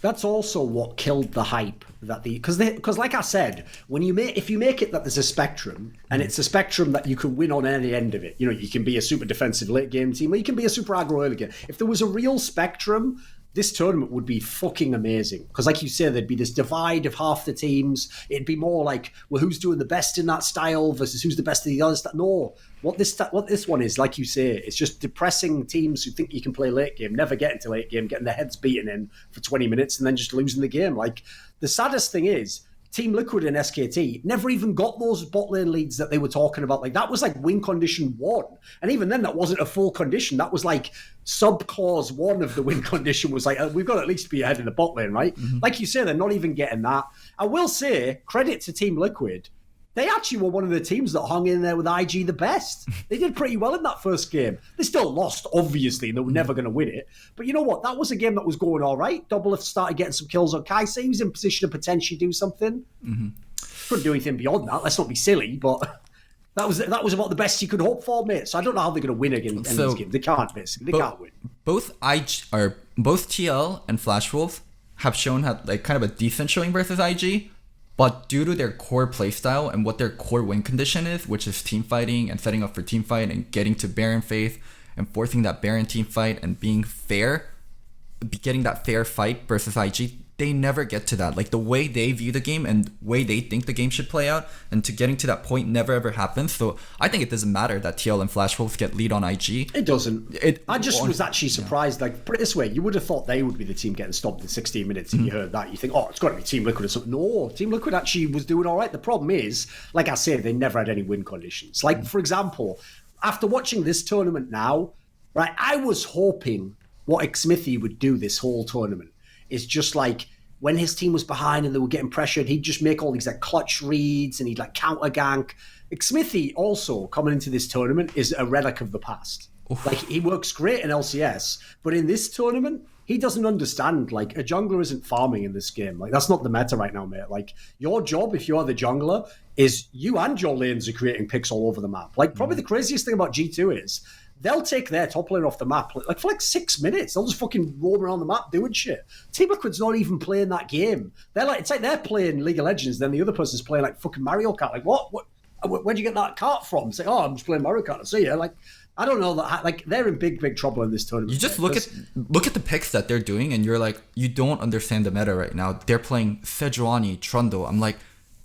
Speaker 2: That's also what killed the hype because like I said, if you make it that there's a spectrum, and it's a spectrum that you can win on any end of it, you know, you can be a super defensive late game team, or you can be a super aggro early game. If there was a real spectrum, this tournament would be fucking amazing. Because like you said, there'd be this divide of half the teams. It'd be more like, well, who's doing the best in that style versus who's the best in the other style. No, what this one is, like you say, it's just depressing teams who think you can play late game, never getting to late game, getting their heads beaten in for 20 minutes and then just losing the game. Like, the saddest thing is, Team Liquid and SKT never even got those bot lane leads that they were talking about. Like, that was like win condition 1. And even then, that wasn't a full condition. That was like sub-clause 1 of the win condition was like, we've got to at least be ahead in the bot lane, right? Like you say, they're not even getting that. I will say, credit to Team Liquid. they actually were one of the teams that hung in there with IG the best. They did pretty well in that first game. They still lost, obviously, and they were never going to win it. But you know what? That was a game that was going all right. Doublelift started getting some kills on Kaisa. He was in position to potentially do something. Couldn't do anything beyond that. Let's not be silly, but that was about the best you could hope for, mate. So I don't know how they're going to win again in this game. They can't, basically. They can't win.
Speaker 1: Both TL and Flash Wolves have shown like kind of a decent showing versus IG. But due to their core playstyle and what their core win condition is, which is team fighting and setting up for team fight and getting to Baron phase and forcing that Baron team fight and being fair, getting that fair fight versus IG, they never get to that. Like the way they view the game and way they think the game should play out, and to getting to that point never ever happens. So I think it doesn't matter that TL and Flash Wolves get lead on IG.
Speaker 2: It doesn't. I just was actually surprised. Like, put it this way, you would have thought they would be the team getting stopped in 16 minutes and you heard that. You think, oh, it's got to be Team Liquid or something. No, Team Liquid actually was doing all right. The problem is, like I said, they never had any win conditions. Like, for example, after watching this tournament now, right, I was hoping what Xmithy would do this whole tournament is just like, when his team was behind and they were getting pressured, he'd just make all these like clutch reads and he'd like counter gank. Xmithy also coming into this tournament is a relic of the past. Oof. Like he works great in LCS, but in this tournament, he doesn't understand. Like a jungler isn't farming in this game. Like that's not the meta right now, mate. Like your job, if you're the jungler, is you and your lanes are creating picks all over the map. Like probably the craziest thing about G2 is they'll take their top lane off the map like for like 6 minutes. They'll just fucking roam around the map doing shit. Team Liquid's not even playing that game. They're like, it's like they're playing League of Legends, then the other person's playing like fucking Mario Kart. Like what? Where'd you get that cart from? Say, oh, I'm just playing Mario Kart. I see ya. Like I don't know that. Like they're in big trouble in this tournament.
Speaker 1: You just look at the picks that they're doing, and you're like, you don't understand the meta right now. They're playing Sejuani, Trundle. I'm like,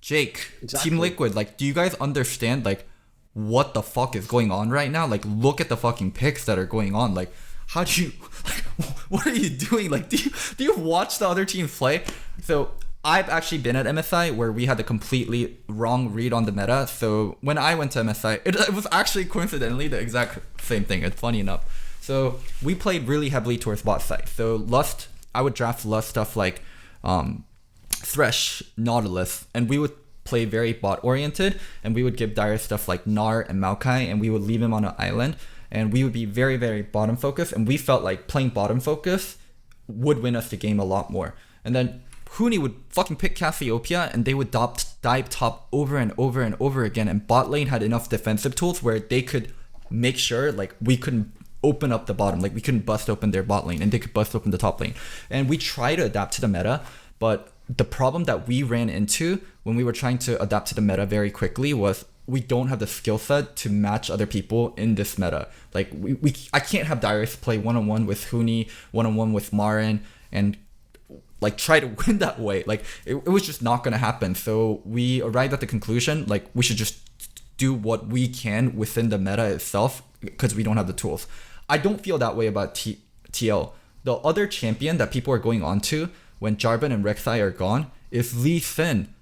Speaker 1: Jake, exactly. Team Liquid. Like, do you guys understand? Like, what the fuck is going on right now? Like, look at the fucking picks that are going on. Like, how do you? Like, what are you doing? Like, do you watch the other teams play? So I've actually been at MSI where we had the completely wrong read on the meta. So when I went to MSI, it was actually coincidentally the exact same thing. It's funny enough. So we played really heavily towards bot side. So Lust, I would draft Lust stuff like Thresh, Nautilus, and we would play very bot oriented, and we would give Dire stuff like Gnar and Maokai, and we would leave him on an island, and we would be very, very bottom focused, and we felt like playing bottom focus would win us the game a lot more. And then Huni would fucking pick Cassiopeia, and they would dive top over and over and over again, and bot lane had enough defensive tools where they could make sure like we couldn't open up the bottom, like we couldn't bust open their bot lane, and they could bust open the top lane. And we try to adapt to the meta, but the problem that we ran into when we were trying to adapt to the meta very quickly was we don't have the skill set to match other people in this meta. Like I can't have Darius play one-on-one with Huni, one-on-one with Marin, and like try to win that way. Like it was just not going to happen. So we arrived at the conclusion like we should just do what we can within the meta itself because we don't have the tools. I don't feel that way about TL. The other champion that people are going on to when Jarvan and Rek'Sai are gone is Lee Sin.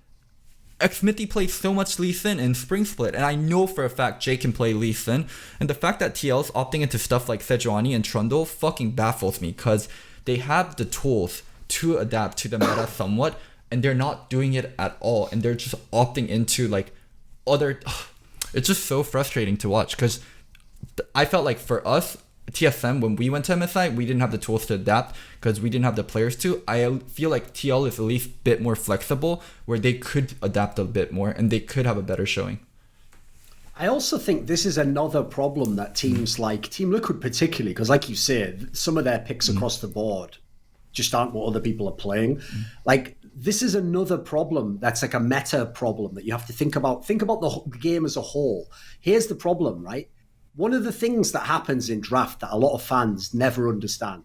Speaker 1: Xmithy plays so much Lee Sin in Spring Split, and I know for a fact Jay can play Lee Sin, and the fact that TL's opting into stuff like Sejuani and Trundle fucking baffles me, because they have the tools to adapt to the meta somewhat, and they're not doing it at all, and they're just opting into like other... It's just so frustrating to watch, because I felt like for us, TSM, when we went to MSI, we didn't have the tools to adapt because we didn't have the players to. I feel like TL is at least a bit more flexible where they could adapt a bit more and they could have a better showing.
Speaker 2: I also think this is another problem that teams like Team Liquid particularly, because like you said, some of their picks across the board just aren't what other people are playing. Like this is another problem that's like a meta problem that you have to think about. Think about the game as a whole. Here's the problem, right? One of the things that happens in draft that a lot of fans never understand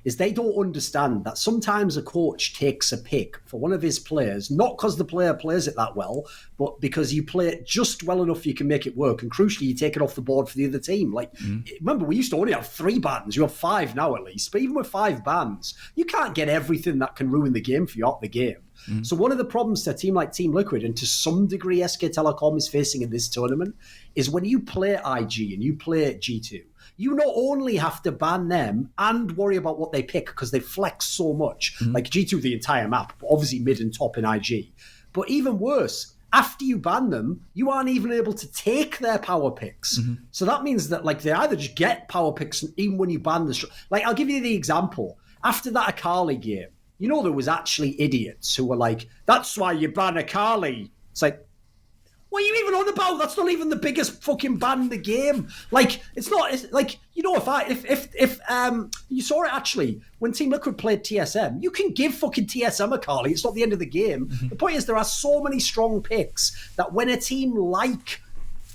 Speaker 2: is they don't understand that sometimes a coach takes a pick for one of his players, not because the player plays it that well, but because you play it just well enough you can make it work. And crucially, you take it off the board for the other team. Like, remember, we used to only have 3 bans. You have 5 now at least. But even with 5 bans, you can't get everything that can ruin the game for you out the game. So one of the problems to a team like Team Liquid, and to some degree SK Telecom is facing in this tournament, is when you play IG and you play G2, you not only have to ban them and worry about what they pick because they flex so much, like G2 the entire map, but obviously mid and top in IG. But even worse, after you ban them, you aren't even able to take their power picks. So that means that like they either just get power picks even when you ban the like. I'll give you the example. After that Akali game, you know there was actually idiots who were like, "That's why you ban Akali." It's like, what are you even on about? That's not even the biggest fucking ban in the game. Like, it's not. It's like, you know, if you saw it actually when Team Liquid played TSM, you can give fucking TSM a Carly. It's not the end of the game. The point is there are so many strong picks that when a team like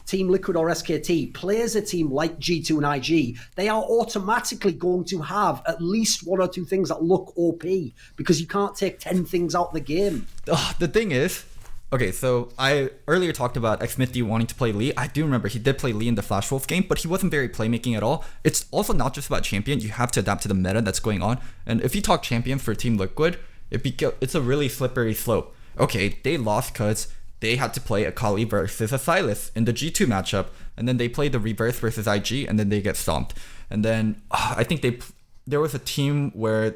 Speaker 2: Team Liquid or SKT plays a team like G2 and IG, they are automatically going to have at least one or two things that look OP because you can't take 10 things out of the game.
Speaker 1: The thing is, okay, so I earlier talked about Xmithy wanting to play Lee. I do remember he did play Lee in the Flash Wolf game, but he wasn't very playmaking at all. It's also not just about champion. You have to adapt to the meta that's going on. And if you talk champions for Team Liquid, it's a really slippery slope. Okay, they lost because they had to play Akali versus a Sylas in the G2 matchup. And then they played the reverse versus IG, and then they get stomped. And then I think there was a team where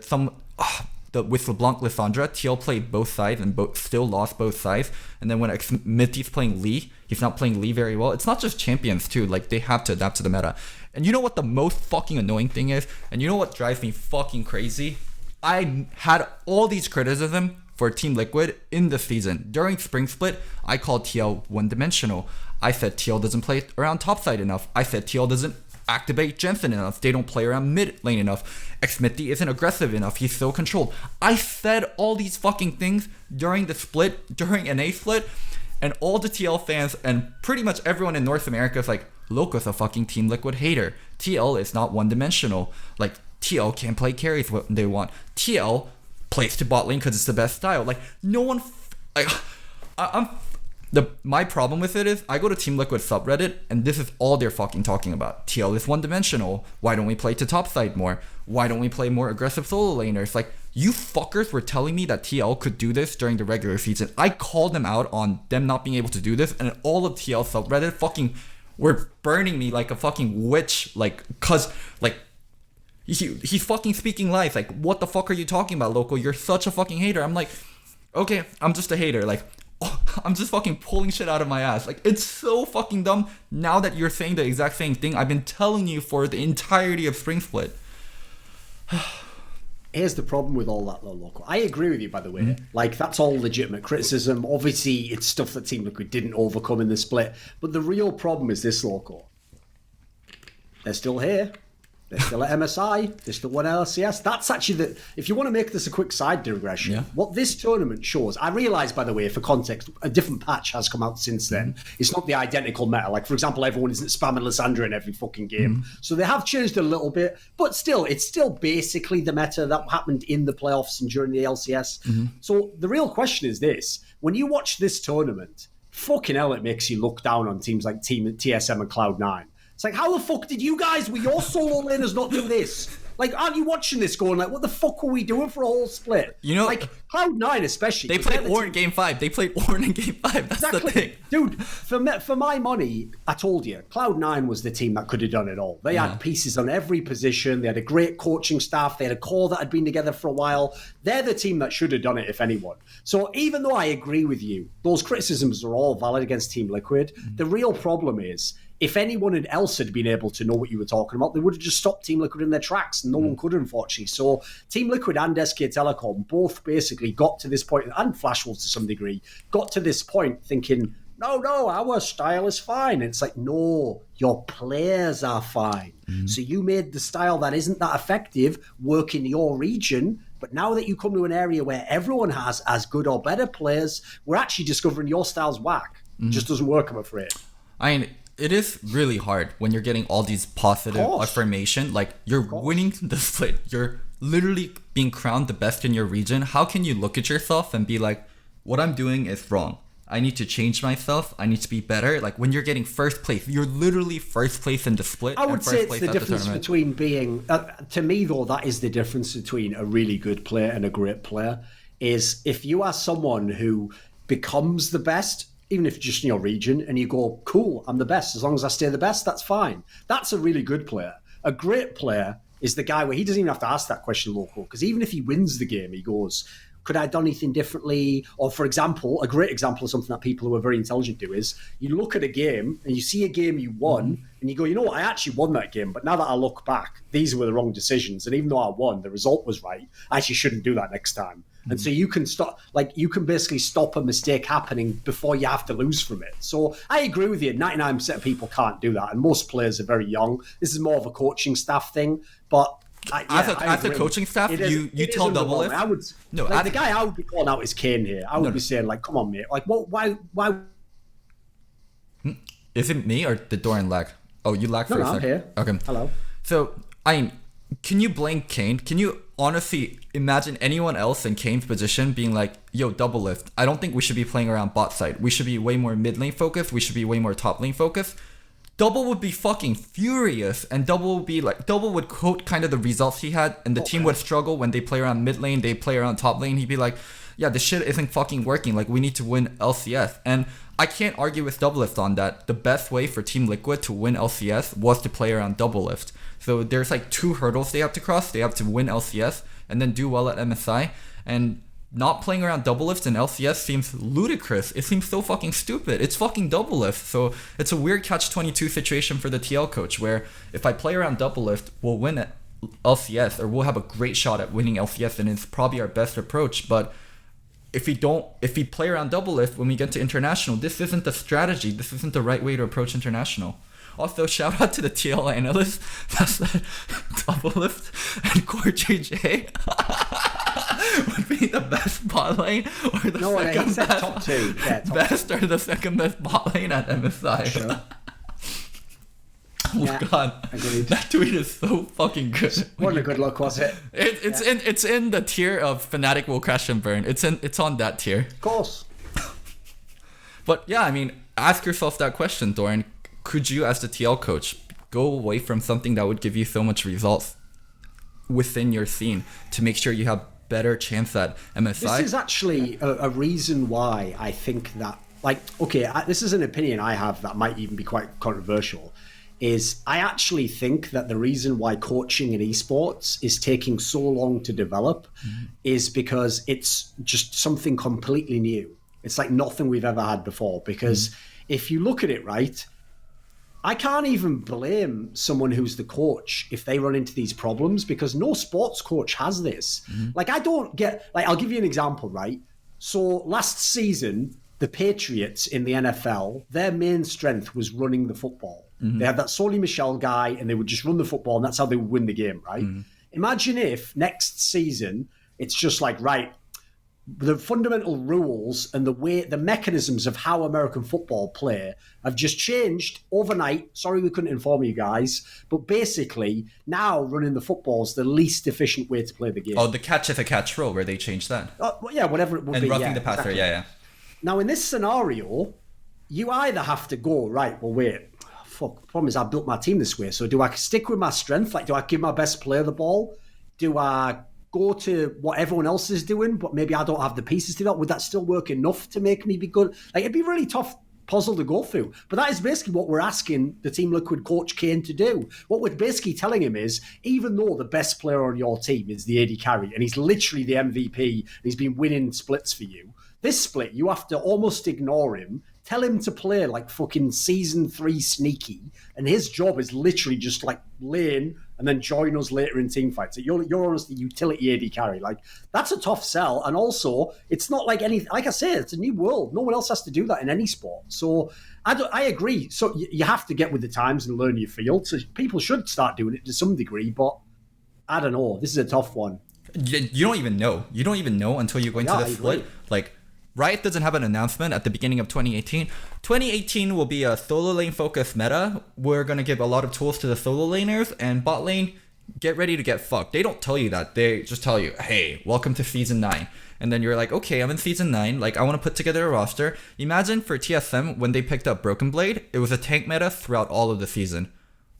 Speaker 1: with LeBlanc Lissandra, TL played both sides and still lost both sides. And then when Xmithy's playing Lee, he's not playing Lee very well. It's not just champions too, like they have to adapt to the meta. And you know what the most fucking annoying thing is? And you know what drives me fucking crazy? I had all these criticism for Team Liquid in the season. During Spring Split, I called TL one-dimensional. I said TL doesn't play around topside enough. I said TL doesn't activate Jensen enough. They don't play around mid lane enough. Xmithy isn't aggressive enough. He's so controlled. I said all these fucking things during the split, during NA split, and all the TL fans and pretty much everyone in North America is like, Loco's a fucking Team Liquid hater. TL is not one-dimensional. Like, TL can't play carries when they want. TL plays to bot lane because it's the best style. Like, no one... My problem with it is I go to Team Liquid subreddit and this is all they're fucking talking about. TL is one-dimensional. Why don't we play to topside more? Why don't we play more aggressive solo laners? Like, you fuckers were telling me that TL could do this during the regular season. I called them out on them not being able to do this, and all of TL subreddit fucking were burning me like a fucking witch. Like, cause like he's fucking speaking lies. Like, what the fuck are you talking about, Loco? You're such a fucking hater. I'm like, okay, I'm just a hater. Like, I'm just fucking pulling shit out of my ass. Like, it's so fucking dumb now that you're saying the exact same thing I've been telling you for the entirety of Spring Split.
Speaker 2: Here's the problem with all that though, Loco. I agree with you, by the way. Like, that's all legitimate criticism. Obviously, it's stuff that Team Liquid didn't overcome in the split. But the real problem is this, Loco. They're still here. They're still at MSI. They're still won LCS. That's actually if you want to make this a quick side digression, what this tournament shows, I realise, by the way, for context, a different patch has come out since then. It's not the identical meta. Like, for example, everyone isn't spamming Lissandra in every fucking game. So they have changed a little bit, but still, it's still basically the meta that happened in the playoffs and during the LCS. So the real question is this. When you watch this tournament, fucking hell, it makes you look down on teams like TSM and Cloud9. It's like, how the fuck did you guys, with your solo laners, not do this? Like, aren't you watching this going like, what the fuck were we doing for a whole split?
Speaker 1: You know,
Speaker 2: like, Cloud9 especially.
Speaker 1: They played Ornn in Game 5. They played Ornn in Game 5. That's exactly the thing.
Speaker 2: Dude, for my money, I told you, Cloud9 was the team that could have done it all. They had pieces on every position. They had a great coaching staff. They had a core that had been together for a while. They're the team that should have done it, if anyone. So even though I agree with you, those criticisms are all valid against Team Liquid. The real problem is, if anyone else had been able to know what you were talking about, they would have just stopped Team Liquid in their tracks, and no one could, unfortunately. So Team Liquid and SK Telecom both basically got to this point, and Flash Wolves to some degree, got to this point thinking, no, our style is fine. And it's like, no, your players are fine. So you made the style that isn't that effective work in your region, but now that you come to an area where everyone has as good or better players, we're actually discovering your style's whack. It just doesn't work, I'm afraid.
Speaker 1: I mean, it is really hard when you're getting all these positive affirmation. Like, you're winning the split. You're literally being crowned the best in your region. How can you look at yourself and be like, what I'm doing is wrong? I need to change myself. I need to be better. Like, when you're getting first place, you're literally first place in the split.
Speaker 2: I would say it's the difference between being... to me, though, that is the difference between a really good player and a great player. Is if you are someone who becomes the best, even if just in your region, and you go, cool, I'm the best. As long as I stay the best, that's fine. That's a really good player. A great player is the guy where he doesn't even have to ask that question, Loco, because even if he wins the game, he goes, could I have done anything differently? Or, for example, a great example of something that people who are very intelligent do is you look at a game and you see a game you won and you go, you know what, I actually won that game, but now that I look back, these were the wrong decisions. And even though I won, the result was right. I actually shouldn't do that next time. And so you can stop, like, you can basically stop a mistake happening before you have to lose from it. So I agree with you. 99% of people can't do that. And most players are very young. This is more of a coaching staff thing. But
Speaker 1: as a coaching staff, you tell Double Lift.
Speaker 2: I would, no, like, the guy I would be calling out is Kane here. I would be saying, like, come on, mate. Like, why?
Speaker 1: Is it me or did Dorian lag? Oh, you lag for a second.
Speaker 2: I'm here.
Speaker 1: Okay.
Speaker 2: Hello.
Speaker 1: So, can you blame Kane? Can you honestly imagine anyone else in Kane's position being like, yo, Double Lift, I don't think we should be playing around bot side. We should be way more mid lane focused. We should be way more top lane focused. Double would be fucking furious, and Double would quote kind of the results he had, and the team would struggle when they play around mid lane, they play around top lane. He'd be like, yeah, this shit isn't fucking working. Like, we need to win LCS. And I can't argue with Double Lift on that. The best way for Team Liquid to win LCS was to play around Double Lift. So there's like 2 hurdles they have to cross. They have to win LCS and then do well at MSI. And not playing around Double Lift in LCS seems ludicrous. It seems so fucking stupid. It's fucking Double Lift. So it's a weird catch-22 situation for the TL coach, where if I play around Double Lift, we'll win at LCS, or we'll have a great shot at winning LCS, and it's probably our best approach. But if we play around Double Lift when we get to international, this isn't the strategy. This isn't the right way to approach international. Also, shout out to the TL analyst that said Double Lift and Core JJ would be the best bot lane, or the second best,
Speaker 2: top 2. Yeah, top
Speaker 1: best 2. Or the second best bot lane at MSI.
Speaker 2: Sure.
Speaker 1: Oh yeah, god, agreed. That tweet is so fucking good.
Speaker 2: What a good look, was it?
Speaker 1: It's in the tier of Fnatic will crash and burn. It's on that tier.
Speaker 2: Of course.
Speaker 1: But yeah, I mean, ask yourself that question, Dorian. Could you, as the TL coach, go away from something that would give you so much results within your scene to make sure you have better chance at MSI?
Speaker 2: This is actually a reason why I think that, like, okay, this is an opinion I have that might even be quite controversial, is I actually think that the reason why coaching in esports is taking so long to develop is because it's just something completely new. It's like nothing we've ever had before, because if you look at it, right, I can't even blame someone who's the coach if they run into these problems, because no sports coach has this. Like, I don't get, like, I'll give you an example, right? So last season, the Patriots in the NFL, their main strength was running the football. They had that Soli Michel guy, and they would just run the football, and that's how they would win the game, right? Imagine if next season, it's just like, right, the fundamental rules and the mechanisms of how American football play have just changed overnight. Sorry we couldn't inform you guys, but basically now running the football is the least efficient way to play the game.
Speaker 1: Oh, the catch is a catch rule where they changed that.
Speaker 2: Well, yeah, whatever it would be.
Speaker 1: And roughing the passer,
Speaker 2: exactly.
Speaker 1: yeah.
Speaker 2: Now in this scenario, you either have to go, right, well, wait, fuck, the problem is I built my team this way. So do I stick with my strength? Like, do I give my best player the ball? Do I go to what everyone else is doing, but maybe I don't have the pieces to that? Would that still work enough to make me be good? Like, it'd be a really tough puzzle to go through. But that is basically what we're asking the Team Liquid coach Kane to do. What we're basically telling him is, even though the best player on your team is the AD carry, and he's literally the MVP, and he's been winning splits for you, this split, you have to almost ignore him, tell him to play like fucking Season 3 sneaky, and his job is literally just like lane and then join us later in team fights. So you're honestly utility AD carry. Like, that's a tough sell. And also, it's not like like I said, it's a new world. No one else has to do that in any sport. So I agree. So you have to get with the times and learn your field. So people should start doing it to some degree, but I don't know. This is a tough one.
Speaker 1: You don't even know. You don't even know until you go into the split. Like, Riot doesn't have an announcement at the beginning of 2018. 2018 will be a solo lane focused meta. We're going to give a lot of tools to the solo laners, and bot lane, get ready to get fucked. They don't tell you that. They just tell you, hey, welcome to Season 9. And then you're like, okay, I'm in Season 9. Like, I want to put together a roster. Imagine for TSM, when they picked up Broken Blade, it was a tank meta throughout all of the season.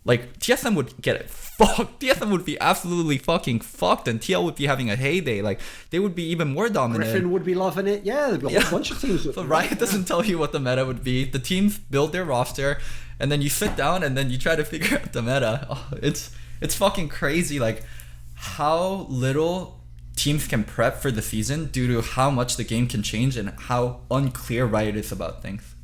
Speaker 1: Like, TSM would get it fucked. TSM would be absolutely fucking fucked, and TL would be having a heyday. Like, they would be even more dominant.
Speaker 2: Griffin would be loving it. Yeah, there'd be a whole bunch of teams.
Speaker 1: So Riot doesn't tell you what the meta would be. The teams build their roster, and then you sit down, and then you try to figure out the meta. Oh, it's fucking crazy, like, how little teams can prep for the season due to how much the game can change and how unclear Riot is about things.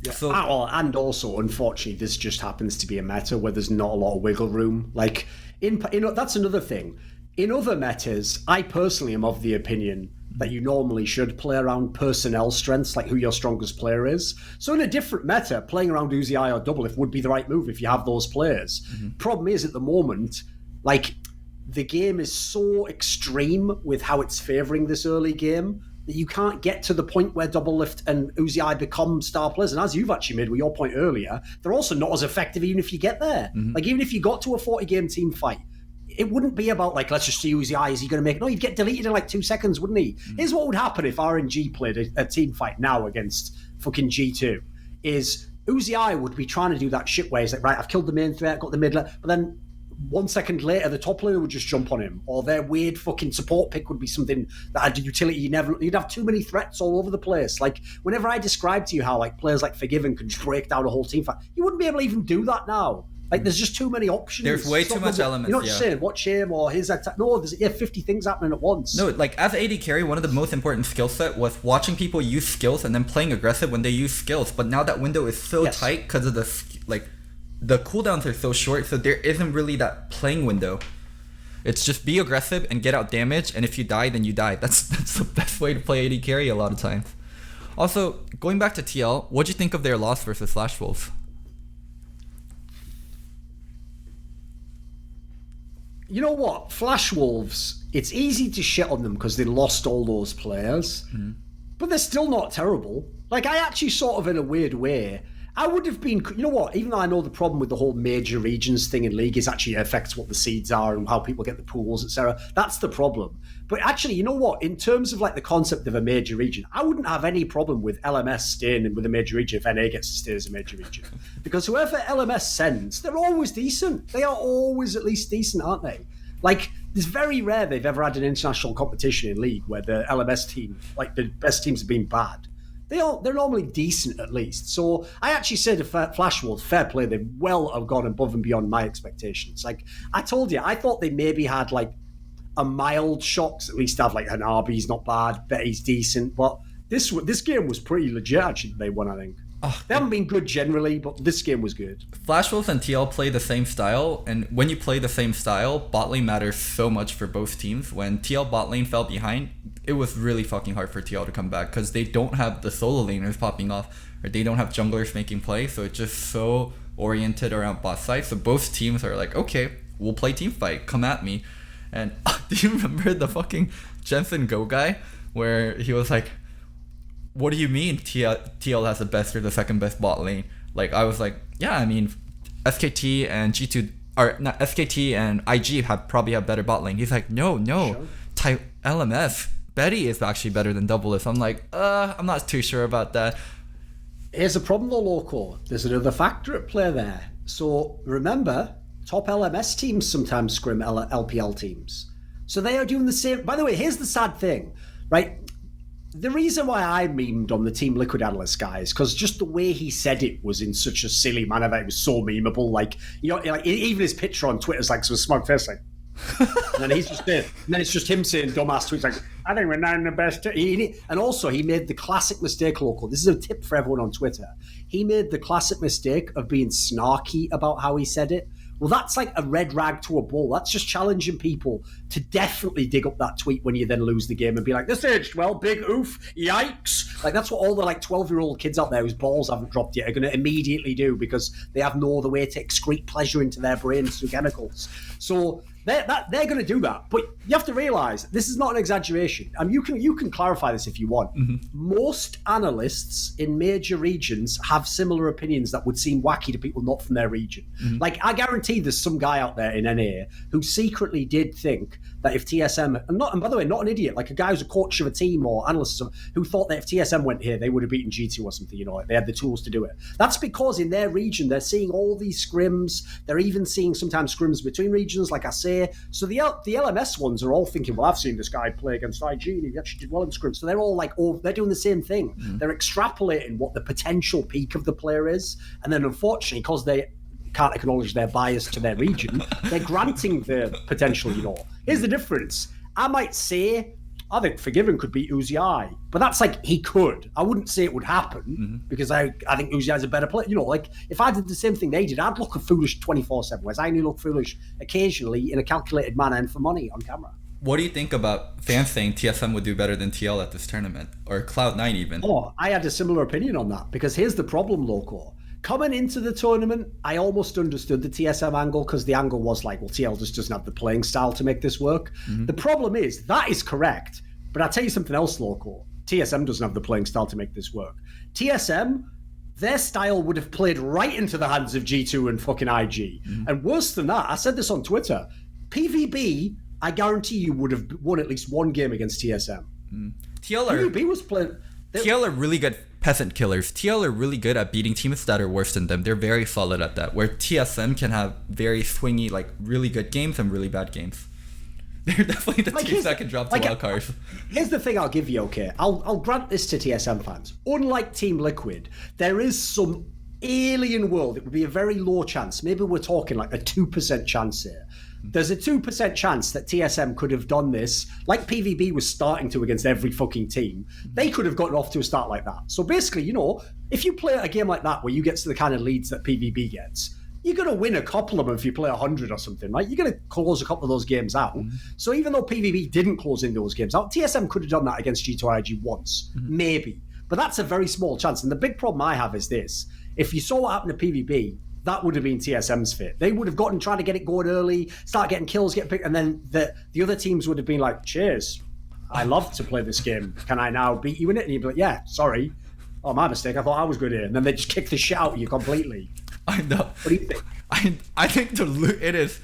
Speaker 2: Yeah. So, and also, unfortunately, this just happens to be a meta where there's not a lot of wiggle room. Like, that's another thing. In other metas, I personally am of the opinion that you normally should play around personnel strengths, like who your strongest player is. So in a different meta, playing around Uzi or Doublelift would be the right move if you have those players. Problem is, at the moment, like, the game is so extreme with how it's favouring this early game that you can't get to the point where Doublelift and Uzi become star players. And as you've actually made with your point earlier, they're also not as effective even if you get there. Like, even if you got to a 40-game team fight, it wouldn't be about, like, let's just see Uzi, is he going to make it? No, he'd get deleted in like 2 seconds, wouldn't he? Here's what would happen if RNG played a team fight now against fucking G2, is Uzi would be trying to do that shit where he's like, right, I've killed the main threat, got the mid lane, but then 1 second later, the top laner would just jump on him, or their weird fucking support pick would be something that had a utility you'd have too many threats all over the place. Like, whenever I describe to you how, like, players like Forgiven could just break down a whole team fight, you wouldn't be able to even do that now. Like, there's just too many options.
Speaker 1: There's way too much elements.
Speaker 2: You're not just saying, watch him or his attack. No, there's 50 things happening at once.
Speaker 1: No, like, as AD carry, one of the most important skill set was watching people use skills and then playing aggressive when they use skills. But now that window is so tight because of the cooldowns are so short, so there isn't really that playing window. It's just be aggressive and get out damage, and if you die, then you die. That's the best way to play AD carry a lot of times. Also, going back to TL, what'd you think of their loss versus Flash Wolves?
Speaker 2: You know what? Flash Wolves, it's easy to shit on them because they lost all those players, but they're still not terrible. Like, I actually sort of, in a weird way, I would have been, you know what, even though I know the problem with the whole major regions thing in League is actually affects what the seeds are and how people get the pools, etc. That's the problem. But actually, you know what, in terms of, like, the concept of a major region, I wouldn't have any problem with LMS staying with a major region if NA gets to stay as a major region. Because whoever LMS sends, they're always decent. They are always at least decent, aren't they? Like, it's very rare they've ever had an international competition in League where the LMS team, like, the best teams have been bad. They're normally decent, at least. So I actually said to Flash Wolves, fair play, they well have gone above and beyond my expectations. Like, I told you, I thought they maybe had, like, a mild shocks, at least have, like, Hanabi's not bad, Betty's decent, but this game was pretty legit, actually, they won, I think. They haven't been good generally, but this game was good.
Speaker 1: Flash Wolves and TL play the same style, and when you play the same style, bot lane matters so much for both teams. When TL bot lane fell behind, it was really fucking hard for TL to come back because they don't have the solo laners popping off, or they don't have junglers making plays, so it's just so oriented around bot side. So both teams are like, okay, we'll play team fight, come at me. And do you remember the fucking Jensen Go guy where he was like, what do you mean TL has the best or the second best bot lane? Like, I was like, yeah, I mean, SKT and G2, or not, SKT and IG probably have better bot lane. He's like, no, sure. LMS, Betty is actually better than Doublelift. I'm like, I'm not too sure about that.
Speaker 2: Here's the problem though, Loco. There's another factor at play there. So remember, top LMS teams sometimes scrim LPL teams. So they are doing the same. By the way, here's the sad thing, right? The reason why I memed on the Team Liquid analyst guy is because just the way he said it was in such a silly manner that it was so memeable. Like, you know, like, even his picture on Twitter is like some smug face, like, and then he's just there. And then it's just him saying dumbass tweets like, I think we're not in the best. And also, he made the classic mistake, Local. This is a tip for everyone on Twitter. He made the classic mistake of being snarky about how he said it. Well, that's like a red rag to a bull. That's just challenging people to definitely dig up that tweet when you then lose the game and be like, this aged well, big oof, yikes. Like, that's what all the, like, 12-year-old kids out there whose balls haven't dropped yet are going to immediately do because they have no other way to excrete pleasure into their brains through chemicals. So they're going to do that. But you have to realise, this is not an exaggeration. And you can clarify this if you want. Mm-hmm. Most analysts in major regions have similar opinions that would seem wacky to people not from their region. Mm-hmm. Like, I guarantee there's some guy out there in NA who secretly did think that if TSM, and by the way, not an idiot, like a guy who's a coach of a team or analyst or something, who thought that if TSM went here, they would have beaten G2 or something, you know, like they had the tools to do it. That's because in their region, they're seeing all these scrims. They're even seeing sometimes scrims between regions, like I say. So the LMS ones are all thinking, well, I've seen this guy play against IG and he actually did well in scrims. So they're all like, oh, they're doing the same thing. Mm. They're extrapolating what the potential peak of the player is. And then unfortunately, because can't acknowledge their bias to their region. They're granting the potential, Here's the difference. I might say, I think Forgiven could beat Uzi, but that's like he could. I wouldn't say it would happen because I think Uzi is a better player. If I did the same thing they did, I'd look foolish 24/7, whereas I only look foolish occasionally in a calculated manner and for money on camera.
Speaker 1: What do you think about fans saying TSM would do better than TL at this tournament? Or Cloud9 even?
Speaker 2: Oh, I had a similar opinion on that because here's the problem, Loco. Coming into the tournament, I almost understood the TSM angle because the angle was like, well, TL just doesn't have the playing style to make this work. The problem is, that is correct. But I'll tell you something else, Loco. TSM doesn't have the playing style to make this work. TSM, their style would have played right into the hands of G2 and fucking IG. And worse than that, I said this on Twitter, PvB, I guarantee you would have won at least one game against TSM. PvB was playing...
Speaker 1: TL are really good peasant killers. TL are really good at beating teams that are worse than them. They're very solid at that. Where TSM can have very swingy, like really good games and really bad games. They're definitely the teams that can drop to wild cards.
Speaker 2: Here's the thing I'll give you, okay? I'll grant this to TSM fans. Unlike Team Liquid, there is some alien world. It would be a very low chance. Maybe we're talking like a 2% chance here. There's a 2% chance that TSM could have done this, like PvB was starting to against every fucking team. They could have gotten off to a start like that. So basically, if you play a game like that where you get to the kind of leads that PvB gets, you're going to win a couple of them if you play 100 or something, right? You're going to close a couple of those games out. So even though PvB didn't close in those games out, TSM could have done that against G2IG once, maybe. But that's a very small chance. And the big problem I have is this. If you saw what happened to PvB, that would have been TSM's fit. They would have trying to get it going early, start getting kills, get picked, and then the other teams would have been like, cheers, I love to play this game. Can I now beat you in it? And you'd be like, yeah, sorry. Oh, my mistake. I thought I was good here. And then they just kick the shit out of you completely.
Speaker 1: I know.
Speaker 2: What do you think?
Speaker 1: I think it is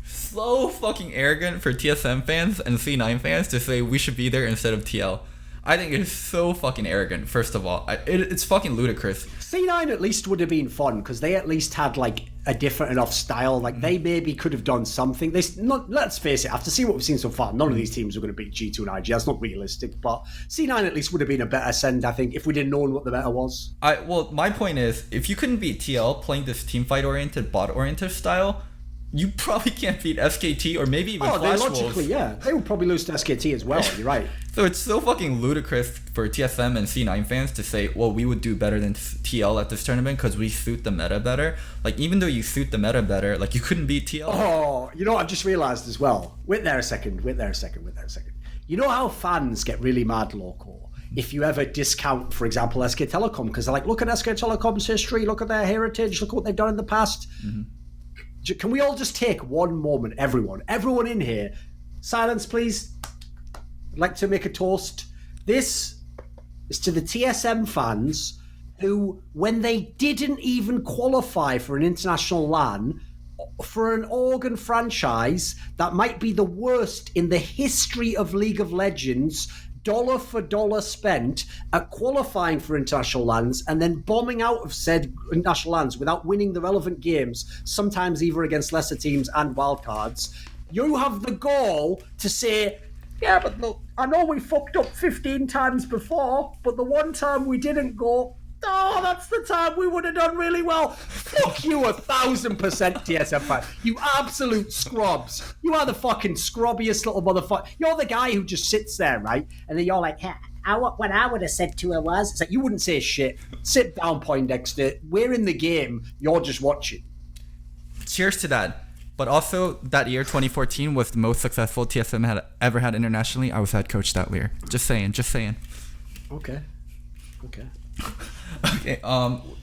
Speaker 1: so fucking arrogant for TSM fans and C9 fans to say we should be there instead of TL. I think it is so fucking arrogant, first of all. It's fucking ludicrous.
Speaker 2: C9 at least would have been fun because they at least had like a different enough style. Like they maybe could have done something. Let's face it, after seeing what we've seen so far, none of these teams are going to beat G2 and IG. That's not realistic. But C9 at least would have been a better send, I think, if we didn't know what the meta was.
Speaker 1: Well, my point is, if you couldn't beat TL playing this teamfight-oriented, bot-oriented style, you probably can't beat SKT or maybe even Flash Wolves.
Speaker 2: Logically, yeah. They would probably lose to SKT as well, you're right.
Speaker 1: So it's so fucking ludicrous for TSM and C9 fans to say, well, we would do better than TL at this tournament because we suit the meta better. Like, even though you suit the meta better, like, you couldn't beat TL.
Speaker 2: Oh, you know what I've just realised as well? Wait there a second. You know how fans get really mad, Loco, if you ever discount, for example, SK Telecom, because they're like, look at SK Telecom's history, look at their heritage, look at what they've done in the past. Can we all just take one moment, everyone in here, silence please. I'd like to make a toast. This is to the TSM fans who, when they didn't even qualify for an international LAN, for an organ franchise that might be the worst in the history of League of Legends, dollar for dollar spent at qualifying for international LANs and then bombing out of said international LANs without winning the relevant games, sometimes either against lesser teams and wildcards, you have the gall to say, yeah, but look, I know we fucked up 15 times before, but the one time we didn't go, oh, that's the time we would have done really well. Fuck you 1000% TSM fan. You absolute scrubs. You are the fucking scrubbiest little motherfucker. You're the guy who just sits there, right? And then you're like, yeah, what I would have said to her was, it's like, you wouldn't say shit. Sit down, Poindexter. We're in the game. You're just watching.
Speaker 1: Cheers to that. But also, that year, 2014, was the most successful TSM had ever had internationally. I was head coach that year. Just saying.
Speaker 2: Okay.
Speaker 1: Okay,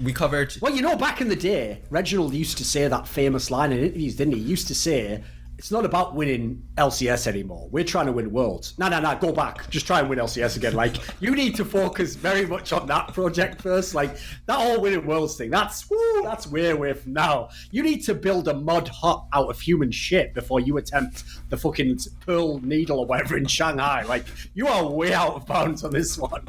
Speaker 1: we covered...
Speaker 2: Well, back in the day, Reginald used to say that famous line in interviews, didn't he? He used to say, it's not about winning LCS anymore. We're trying to win Worlds. No, go back. Just try and win LCS again. Like, you need to focus very much on that project first. Like, that whole winning Worlds thing, that's way away from now. You need to build a mud hut out of human shit before you attempt the fucking Pearl Needle or whatever in Shanghai. Like, you are way out of bounds on this one.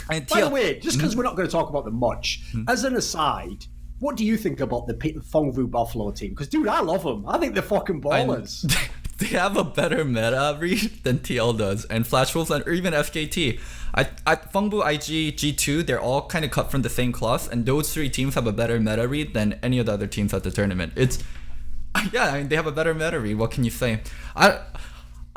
Speaker 2: By the way, just because we're not going to talk about them much, as an aside, what do you think about the Fengvu Buffalo team? Because, dude, I love them. I think they're fucking ballers.
Speaker 1: They have a better meta read than TL does, and Flash Wolves or even SKT. Fengbu, IG, G2, they're all kind of cut from the same cloth, and those three teams have a better meta read than any of the other teams at the tournament. They have a better meta read. What can you say?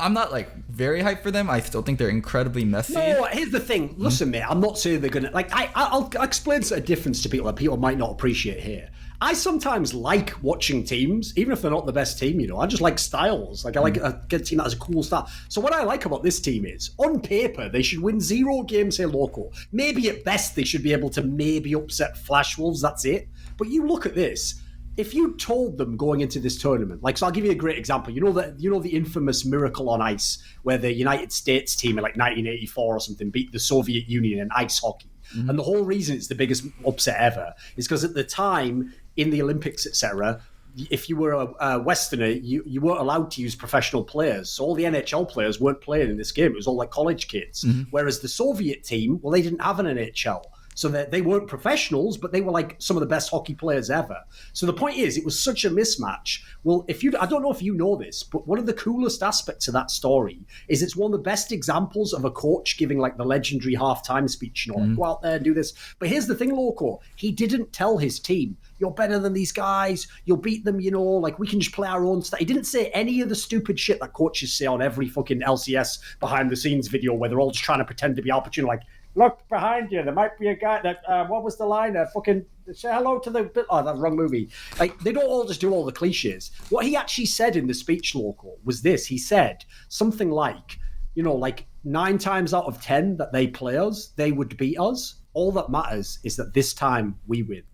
Speaker 1: I'm not like very hyped for them. I still think they're incredibly messy.
Speaker 2: No, here's the thing. Listen, mate, I'm not saying they're gonna like. I'll explain a difference to people that people might not appreciate here. I sometimes like watching teams, even if they're not the best team. I just like styles. Like I like a good team that has a cool style. So what I like about this team is, on paper, they should win 0 games here, Loco. Maybe at best they should be able to maybe upset Flash Wolves. That's it. But you look at this. If you told them going into this tournament, so I'll give you a great example. You know the infamous Miracle on Ice, where the United States team in 1984 or something beat the Soviet Union in ice hockey. Mm-hmm. And the whole reason it's the biggest upset ever is because at the time in the Olympics, etc., if you were a Westerner, you weren't allowed to use professional players. So all the NHL players weren't playing in this game. It was all like college kids. Mm-hmm. Whereas the Soviet team, well, they didn't have an NHL. So that they weren't professionals, but they were like some of the best hockey players ever. So the point is, it was such a mismatch. Well, I don't know if you know this, but one of the coolest aspects of that story is it's one of the best examples of a coach giving the legendary halftime speech, go out there and do this. But here's the thing, Loco, he didn't tell his team, you're better than these guys, you'll beat them, we can just play our own stuff. He didn't say any of the stupid shit that coaches say on every fucking LCS behind the scenes video where they're all just trying to pretend to be Al Pacino, look behind you. There might be a guy that, what was the line? Fucking say hello to the... Oh, that's the wrong movie. They don't all just do all the cliches. What he actually said in the speech, Loco, was this. He said something like, 9 times out of 10 that they play us, they would beat us. All that matters is that this time we win.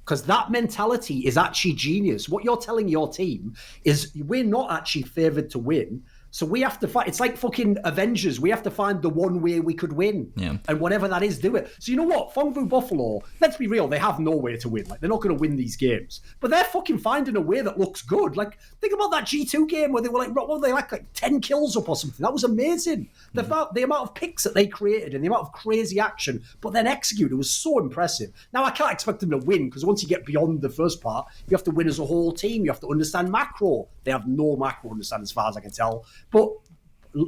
Speaker 2: Because that mentality is actually genius. What you're telling your team is we're not actually favoured to win. So we have to fight. It's like fucking Avengers. We have to find the one way we could win. Yeah. And whatever that is, do it. So you know what? Fengbu Buffalo, let's be real, they have no way to win. They're not going to win these games. But they're fucking finding a way that looks good. Think about that G2 game where they were like 10 kills up or something. That was amazing. The amount of picks that they created and the amount of crazy action, but then executed was so impressive. Now, I can't expect them to win because once you get beyond the first part, you have to win as a whole team. You have to understand macro. They have no macro understanding as far as I can tell. But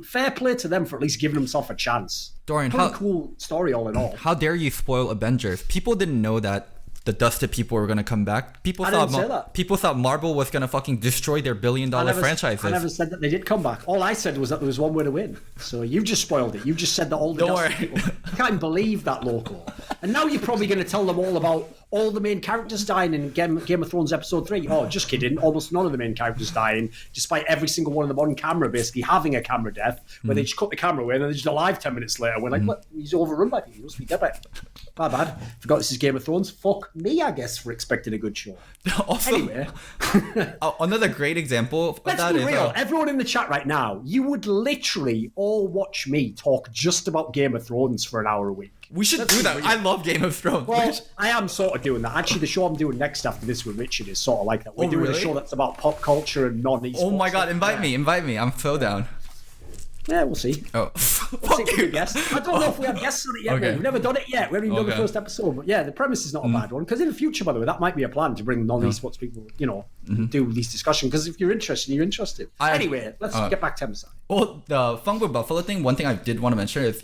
Speaker 2: fair play to them for at least giving themselves a chance.
Speaker 1: Dorian,
Speaker 2: pretty cool story all in all.
Speaker 1: How dare you spoil Avengers? People didn't know that the dusted people were going to come back. People thought Marvel was going to fucking destroy their billion-dollar franchises.
Speaker 2: I never said that they did come back. All I said was that there was one way to win. So you've just spoiled it. You just said that all the dusted people... I can't believe that, Loco. And now you're probably going to tell them all about all the main characters dying in Game of Thrones Episode 3. Oh, just kidding. Almost none of the main characters dying, despite every single one of them on camera basically having a camera death, where they just cut the camera away and then they're just alive 10 minutes later. We're like, look, he's overrun by people. He must be dead by now. My bad. Forgot this is Game of Thrones. Fuck me, I guess, for expecting a good show.
Speaker 1: Also,
Speaker 2: anyway.
Speaker 1: Another great example of
Speaker 2: Let's
Speaker 1: that
Speaker 2: be
Speaker 1: is...
Speaker 2: real. Everyone in the chat right now, you would literally all watch me talk just about Game of Thrones for an hour a week.
Speaker 1: We should do that. I love Game of Thrones.
Speaker 2: Well, I am sort of doing that. Actually, the show I'm doing next after this with Richard is sort of like that. We're doing a show that's about pop culture and non-esports.
Speaker 1: Oh my god, invite me. I'm so down.
Speaker 2: Yeah, we'll see.
Speaker 1: Oh,
Speaker 2: we'll see if we guests. I don't know if we have guests on it yet. Okay. We've never done it yet. We haven't even done the first episode. But yeah, the premise is not a bad one. Because in the future, by the way, that might be a plan to bring non-esports people, do these discussions. Because if you're interested, you're interested. Anyway, let's get back to MSI.
Speaker 1: Well, the Fengbu Buffalo thing, one thing I did want to mention is,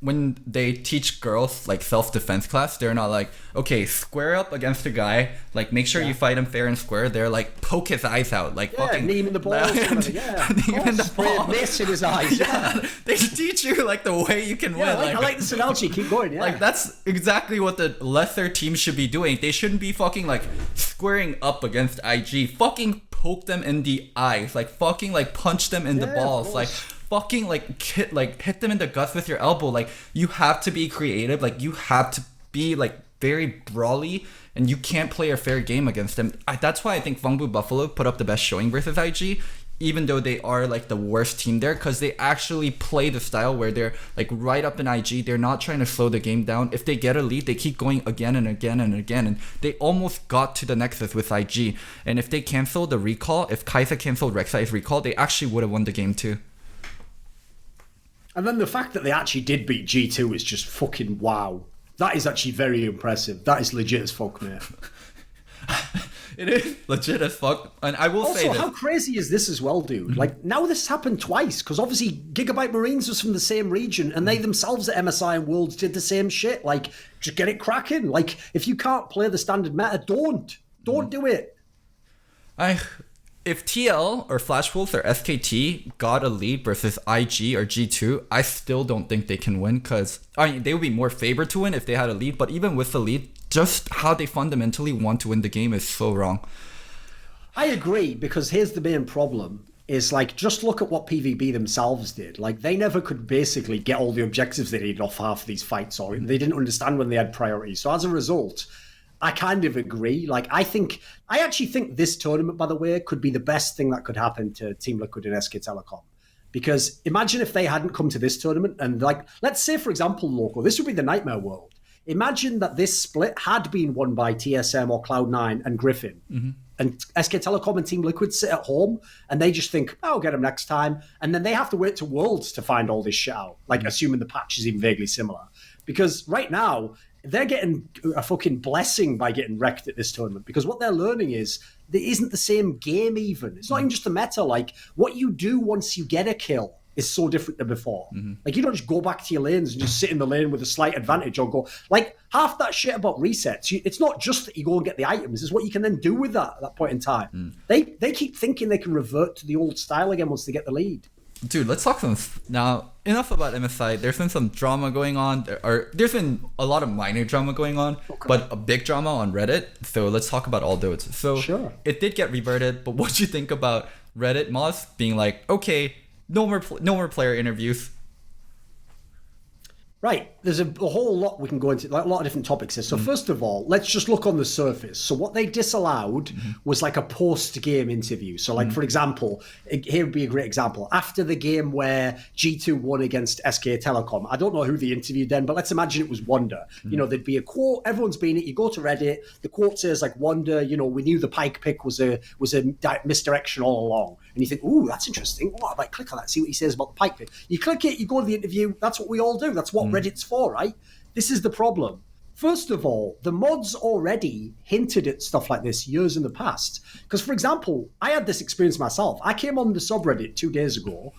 Speaker 1: when they teach girls self-defense class, they're not like, okay, square up against a guy, make sure you fight him fair and square. They're like, poke his eyes out, fucking
Speaker 2: knee him in the balls. Knee him in the ball. Miss in his eyes.
Speaker 1: Yeah. They teach you the way you can win.
Speaker 2: I like this analogy. Keep going. Yeah.
Speaker 1: That's exactly what the lesser teams should be doing. They shouldn't be fucking squaring up against IG. Fucking poke them in the eyes. Fucking punch them in the balls. Fucking hit them in the guts with your elbow. You have to be creative. You have to be very brawly, and you can't play a fair game against them. That's why I think Fengbu Buffalo put up the best showing versus IG, even though they are the worst team there, because they actually play the style where they're right up in IG. They're not trying to slow the game down. If they get a lead, they keep going again and again and again, and they almost got to the Nexus with IG. And if they cancel the recall, if Kai'Sa canceled Rek'Sai's recall, they actually would have won the game too.
Speaker 2: And then the fact that they actually did beat G2 is just fucking wow. That is actually very impressive. That is legit as fuck, mate.
Speaker 1: It is legit as fuck. And I will say
Speaker 2: Also,
Speaker 1: this.
Speaker 2: how crazy is this as well, dude? Like, now this happened twice, because obviously Gigabyte Marines was from the same region, and they themselves at MSI and Worlds did the same shit. Like, just get it cracking. Like, if you can't play the standard meta, don't. Don't do it.
Speaker 1: If TL or Flash Wolves or SKT got a lead versus IG or G2, I still don't think they can win, because they would be more favored to win if they had a lead, but even with the lead, just how they fundamentally want to win the game is so wrong.
Speaker 2: I agree, because here's the main problem. Is like, just look at what PvB themselves did. Like, they never could basically get all the objectives they needed off half of these fights, or they didn't understand when they had priorities. So as a result, I kind of agree. Like, I actually think this tournament, by the way, could be the best thing that could happen to Team Liquid and SK Telecom. Because imagine if they hadn't come to this tournament and, like, let's say, for example, Loco, this would be the nightmare world. Imagine that this split had been won by TSM or Cloud9 and Griffin. Mm-hmm. And SK Telecom and Team Liquid sit at home and they just think, oh, I'll get them next time. And then they have to wait to Worlds to find all this shit out, like, assuming the patch is even vaguely similar. Because right now, they're getting a fucking blessing by getting wrecked at this tournament, because what they're learning is there isn't the same game even. It's not even just the meta. Like, what you do once you get a kill is so different than before. Mm-hmm. Like, you don't just go back to your lanes and just sit in the lane with a slight advantage or go... Like, half that shit about resets, it's not just that you go and get the items, it's what you can then do with that at that point in time. They keep thinking they can revert to the old style again once they get the lead.
Speaker 1: Dude, let's talk some... Now, enough about MSI. There's been some drama going on. There's been a lot of minor drama going on, but a big drama on Reddit. So let's talk about all those. So
Speaker 2: sure.
Speaker 1: It did get reverted, but what do you think about Reddit mods being like, okay, no more player interviews?
Speaker 2: Right, there's a whole lot we can go into, like a lot of different topics here. So first of all, let's just look on the surface. So what they disallowed was like a post-game interview. So like, for example, here would be a great example. After the game where G2 won against SK Telecom, I don't know who they interviewed then, but let's imagine it was Wonder. You know, there'd be a quote, everyone's been it, you go to Reddit, the quote says like, Wonder, you know, we knew the Pike pick was a misdirection all along. And you think, ooh, that's interesting. Oh, I might click on that, see what he says about the Pike pick. You click it, you go to the interview, that's what we all do. That's what Reddit's for, right? This is the problem. First of all, the mods already hinted at stuff like this years in the past. Because, for example, I had this experience myself. I came on the subreddit 2 days ago.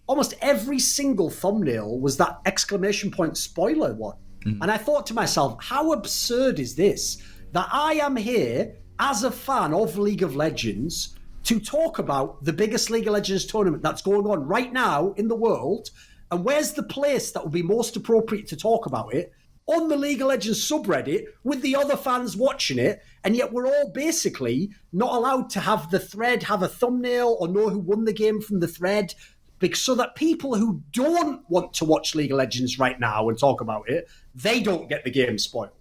Speaker 2: Almost every single thumbnail was that exclamation point spoiler one. And I thought to myself, how absurd is this? That I am here as a fan of League of Legends to talk about the biggest League of Legends tournament that's going on right now in the world. And where's the place that would be most appropriate to talk about it? On the League of Legends subreddit with the other fans watching it. And yet we're all basically not allowed to have the thread have a thumbnail or know who won the game from the thread, so that people who don't want to watch League of Legends right now and talk about it, they don't get the game spoiled.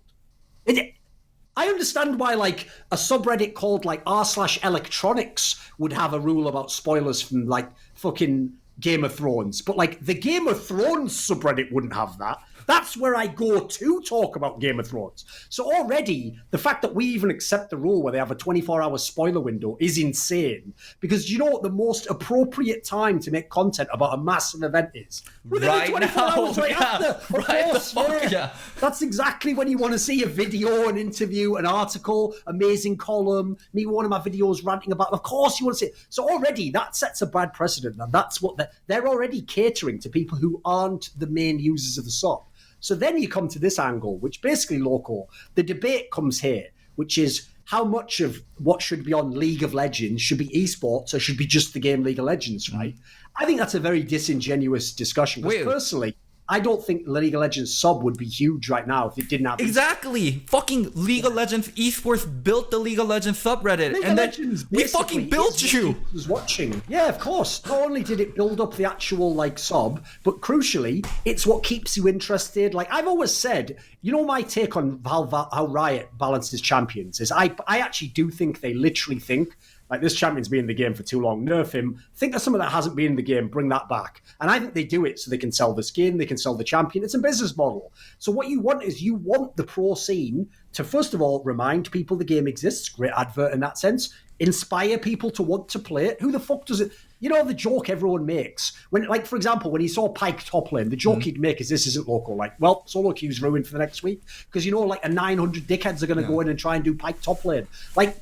Speaker 2: I understand why, like, a subreddit called, like, r/electronics would have a rule about spoilers from, like, fucking Game of Thrones. But, like, the Game of Thrones subreddit wouldn't have that. That's where I go to talk about Game of Thrones. So already, the fact that we even accept the rule where they have a 24-hour spoiler window is insane. Because you know what the most appropriate time to make content about a massive event is? Within
Speaker 1: right
Speaker 2: 24
Speaker 1: now,
Speaker 2: hours right after. Of course,
Speaker 1: yeah.
Speaker 2: That's exactly when you want to see a video, an interview, an article, amazing column, me one of my videos ranting about. Of course you want to see it. So already, that sets a bad precedent. And that's what they're already catering to people who aren't the main users of the sub. So then you come to this angle, which basically, Loco, the debate comes here, which is how much of what should be on League of Legends should be esports or should be just the game League of Legends, right? I think that's a very disingenuous discussion. Because personally, I don't think League of Legends sub would be huge right now if it didn't have...
Speaker 1: Exactly! Fucking League of Legends esports built the League of Legends subreddit.
Speaker 2: League
Speaker 1: and
Speaker 2: of
Speaker 1: then we fucking built you!
Speaker 2: Was watching. Yeah, of course. Not only did it build up the actual, like, sub, but crucially, it's what keeps you interested. Like, I've always said, you know, my take on how Riot balances champions is I actually do think they literally think, like, this champion's been in the game for too long, nerf him. Think of someone that hasn't been in the game, bring that back. And I think they do it so they can sell the skin, they can sell the champion. It's a business model. So what you want is you want the pro scene to, first of all, remind people the game exists. Great advert in that sense. Inspire people to want to play it. Who the fuck does it? You know, the joke everyone makes. When, like, for example, when you saw Pike top lane, the joke he'd make is this isn't Loco. Like, well, solo queue's ruined for the next week. Because, you know, like, a 900 dickheads are going to go in and try and do Pike top lane. Like,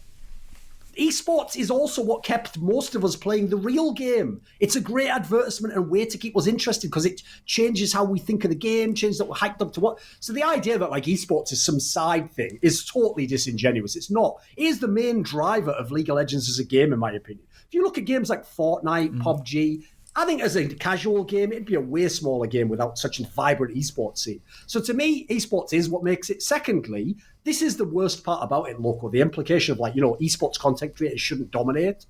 Speaker 2: esports is also what kept most of us playing the real game. It's a great advertisement and way to keep us interested because it changes how we think of the game, changes that we're hyped up to what. So the idea that like esports is some side thing is totally disingenuous. It's not. It is the main driver of League of Legends as a game, in my opinion. If you look at games like Fortnite, PUBG, I think as a casual game, it'd be a way smaller game without such a vibrant esports scene. So to me, esports is what makes it. Secondly, this is the worst part about it, Loco. The implication of like, esports content creators shouldn't dominate.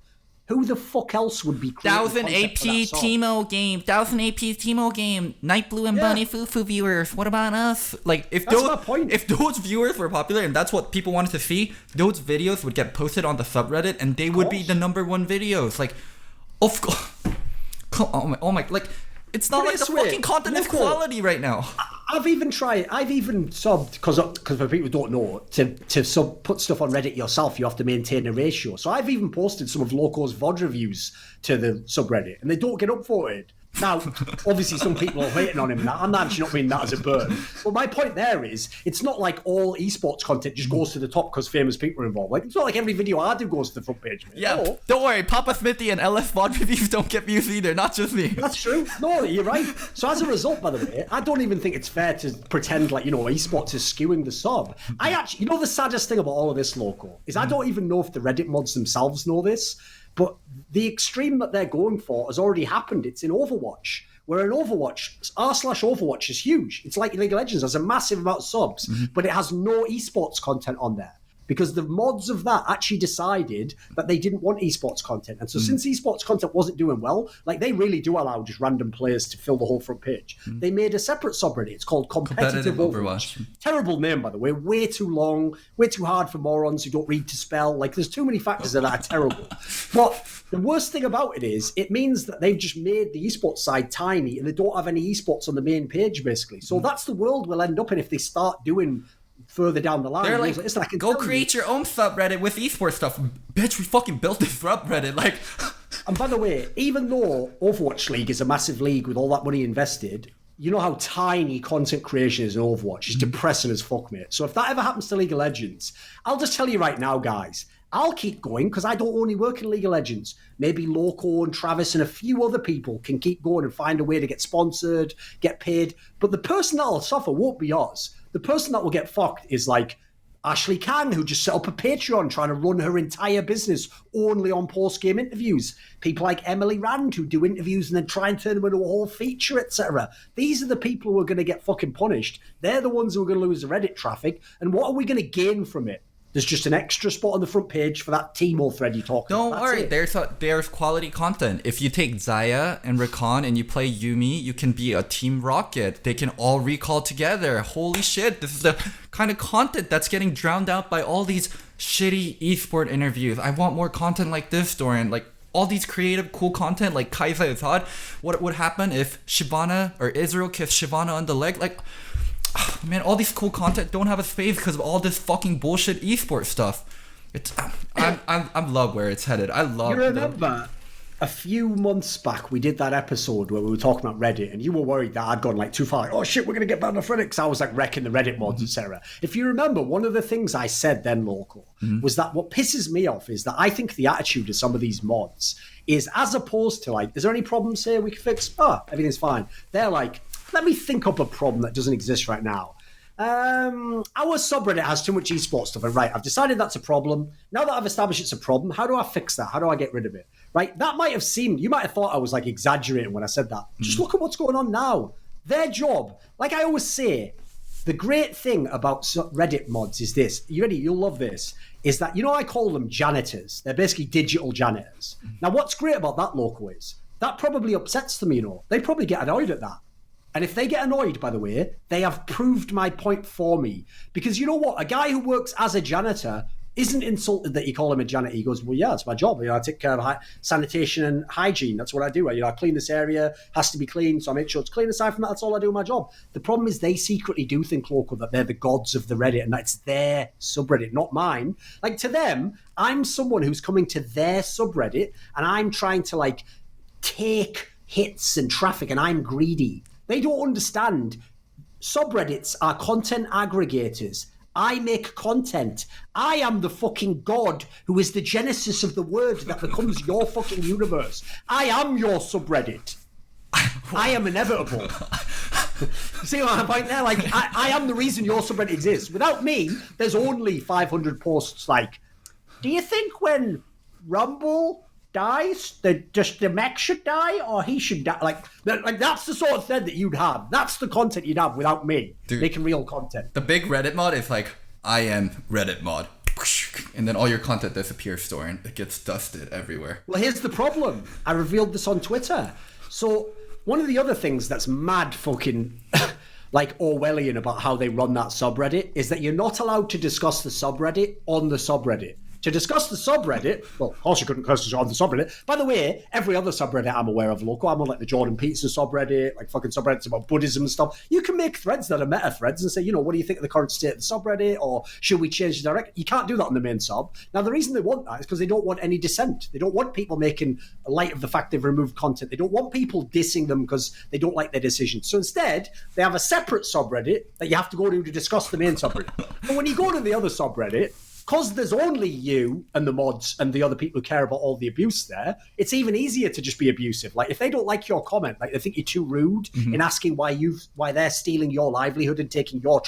Speaker 2: Who the fuck else would be creating
Speaker 1: 1000 AP Teemo game, 1000 AP Teemo game, Night Blue and Bunny Fufu viewers. What about us? Like if those viewers were popular and that's what people wanted to see, those videos would get posted on the subreddit and they would be the #1 videos. Like, of course. Oh my, like, it's not like the fucking content is quality right now.
Speaker 2: I've even subbed, because for people who don't know, to put stuff on Reddit yourself, you have to maintain a ratio. So I've even posted some of Loco's VOD reviews to the subreddit, and they don't get upvoted. Now, obviously, some people are hating on him. Now, I'm actually not meaning that as a burn. But my point there is, it's not like all esports content just goes to the top because famous people are involved. Like, it's not like every video I do goes to the front page. Mate.
Speaker 1: Yeah, no. Don't worry. Papa Smithy and LF VOD reviews don't get views either. Not just me.
Speaker 2: That's true. No, you're right. So as a result, by the way, I don't even think it's fair to pretend like, esports is skewing the sub. I actually, the saddest thing about all of this, Loco, is I don't even know if the Reddit mods themselves know this. But the extreme that they're going for has already happened. It's in Overwatch, where in Overwatch, r/Overwatch is huge. It's like League of Legends, has a massive amount of subs, but it has no esports content on there. Because the mods of that actually decided that they didn't want esports content. And so since esports content wasn't doing well, like they really do allow just random players to fill the whole front page. They made a separate subreddit. It's called Competitive Overwatch. Terrible name, by the way. Way too long, way too hard for morons who don't read to spell. Like there's too many factors that are terrible. But the worst thing about it is it means that they've just made the esports side tiny and they don't have any esports on the main page, basically. So that's the world we'll end up in if they start doing further down the line.
Speaker 1: They're like, go create your own subreddit with esports stuff. Bitch, we fucking built this subreddit. Like,
Speaker 2: and by the way, even though Overwatch League is a massive league with all that money invested, you know how tiny content creation is in Overwatch. It's depressing as fuck, mate. So if that ever happens to League of Legends, I'll just tell you right now, guys, I'll keep going because I don't only work in League of Legends. Maybe Loco and Travis and a few other people can keep going and find a way to get sponsored, get paid. But the person that'll suffer won't be us. The person that will get fucked is like Ashley Kang, who just set up a Patreon trying to run her entire business only on post-game interviews. People like Emily Rand who do interviews and then try and turn them into a whole feature, etc. These are the people who are going to get fucking punished. They're the ones who are going to lose the Reddit traffic. And what are we going to gain from it? There's just an extra spot on the front page for that Teemo thread you talked about.
Speaker 1: Don't worry, there's quality content. If you take Zaya and Rakan and you play Yumi, you can be a Team Rocket. They can all recall together. Holy shit, this is the kind of content that's getting drowned out by all these shitty esport interviews. I want more content like this, Dorian. Like, all these creative, cool content like Kaiser Azad. What would happen if Shyvana or Israel kissed Shyvana on the leg? Like, man, all these cool content don't have a space because of all this fucking bullshit esports stuff. It's I love where it's headed. I love.
Speaker 2: You remember a few months back we did that episode where we were talking about Reddit, and you were worried that I'd gone like too far. Like, oh shit, we're gonna get banned off Reddit because I was like wrecking the Reddit mods, etc. If you remember, one of the things I said then, Loco, was that what pisses me off is that I think the attitude of some of these mods is as opposed to like, is there any problems here we can fix? Everything's fine. They're like, let me think up a problem that doesn't exist right now. Our subreddit has too much esports stuff, and right, I've decided that's a problem. Now that I've established it's a problem, how do I fix that? How do I get rid of it? Right, that might have seemed, you might have thought I was like exaggerating when I said that. Just look at what's going on now. Their job, like I always say, the great thing about Reddit mods is this. You ready? You'll love this. Is that, I call them janitors. They're basically digital janitors. Now, what's great about that, Loco, is that probably upsets them, They probably get annoyed at that. And if they get annoyed, by the way, they have proved my point for me. Because you know what? A guy who works as a janitor isn't insulted that you call him a janitor. He goes, well, yeah, it's my job. I take care of sanitation and hygiene. That's what I do. I clean this area, has to be clean, so I make sure it's clean. Aside from that, that's all I do in my job. The problem is they secretly do think, Loco, that they're the gods of the Reddit and that it's their subreddit, not mine. Like, to them, I'm someone who's coming to their subreddit and I'm trying to, like, take hits and traffic and I'm greedy. They don't understand. Subreddits are content aggregators. I make content. I am the fucking God who is the genesis of the word that becomes your fucking universe. I am your subreddit. I am inevitable. See what I'm point there? Like, I am the reason your subreddit exists. Without me, there's only 500 posts like, do you think when Rumble dies, the mech should die or he should die? Like that's the sort of thread that you'd have. That's the content you'd have without me making real content.
Speaker 1: The big Reddit mod is like, I am Reddit mod. And then all your content disappears, Soren. It gets dusted everywhere.
Speaker 2: Well, here's the problem. I revealed this on Twitter. So one of the other things that's mad fucking like Orwellian about how they run that subreddit is that you're not allowed to discuss the subreddit on the subreddit. To discuss the subreddit, well, of course you couldn't discuss it on the subreddit. By the way, every other subreddit I'm aware of, Loco, I'm on like the Jordan Pizza subreddit, like fucking subreddits about Buddhism and stuff. You can make threads that are meta threads and say, you know, what do you think of the current state of the subreddit, or should we change the direction? You can't do that on the main sub. Now, the reason they want that is because they don't want any dissent. They don't want people making light of the fact they've removed content. They don't want people dissing them because they don't like their decisions. So instead, they have a separate subreddit that you have to go to discuss the main subreddit. But when you go to the other subreddit, because there's only you and the mods and the other people who care about all the abuse there, it's even easier to just be abusive. Like, if they don't like your comment, like they think you're too rude in asking why they're stealing your livelihood and taking your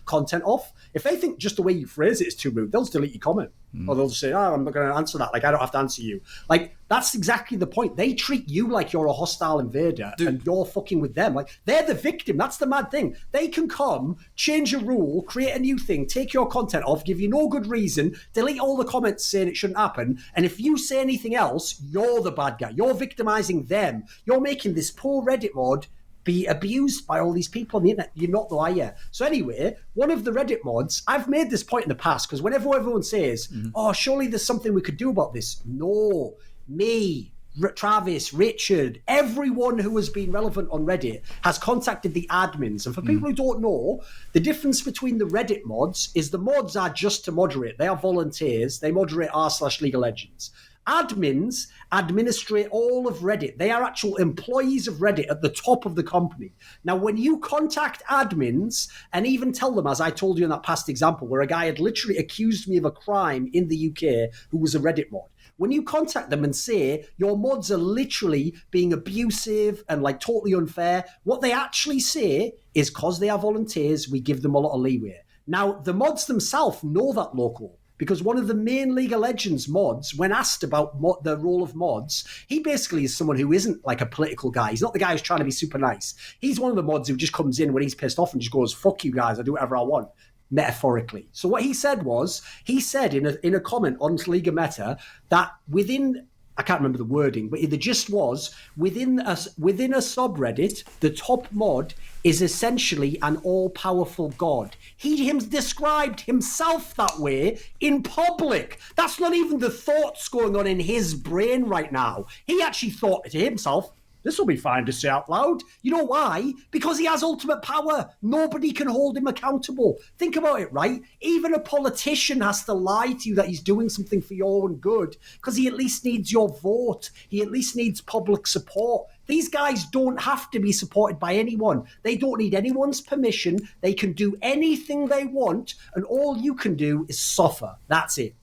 Speaker 2: content off, if they think just the way you phrase it is too rude, they'll just delete your comment. Or they'll just say, oh, I'm not going to answer that. Like, I don't have to answer you. Like, that's exactly the point. They treat you like you're a hostile invader and you're fucking with them. Like, they're the victim. That's the mad thing. They can come, change a rule, create a new thing, take your content off, give you no good reason, delete all the comments saying it shouldn't happen. And if you say anything else, you're the bad guy. You're victimizing them. You're making this poor Reddit mod be abused by all these people on the internet. You're not, though, are you? So anyway, one of the Reddit mods, I've made this point in the past, because whenever everyone says, oh, surely there's something we could do about this. No, me, Travis, Richard, everyone who has been relevant on Reddit has contacted the admins. And for people who don't know, the difference between the Reddit mods is the mods are just to moderate. They are volunteers. They moderate r/League of Legends. Admins administrate all of Reddit. They are actual employees of Reddit at the top of the company. Now, when you contact admins and even tell them, as I told you in that past example, where a guy had literally accused me of a crime in the UK who was a Reddit mod, when you contact them and say your mods are literally being abusive and like totally unfair, what they actually say is, because they are volunteers, we give them a lot of leeway. Now, the mods themselves know that, Local, because one of the main League of Legends mods, when asked about the role of mods, he basically is someone who isn't like a political guy. He's not the guy who's trying to be super nice. He's one of the mods who just comes in when he's pissed off and just goes, fuck you guys, I do whatever I want, metaphorically. So what he said was, he said in a comment on League of Meta that within, I can't remember the wording, but the gist was, within a subreddit, the top mod is essentially an all-powerful god. He described himself that way in public. That's not even the thoughts going on in his brain right now. He actually thought to himself, this will be fine to say out loud. You know why? Because he has ultimate power. Nobody can hold him accountable. Think about it, right? Even a politician has to lie to you that he's doing something for your own good, because he at least needs your vote. He at least needs public support. These guys don't have to be supported by anyone. They don't need anyone's permission. They can do anything they want, and all you can do is suffer. That's it.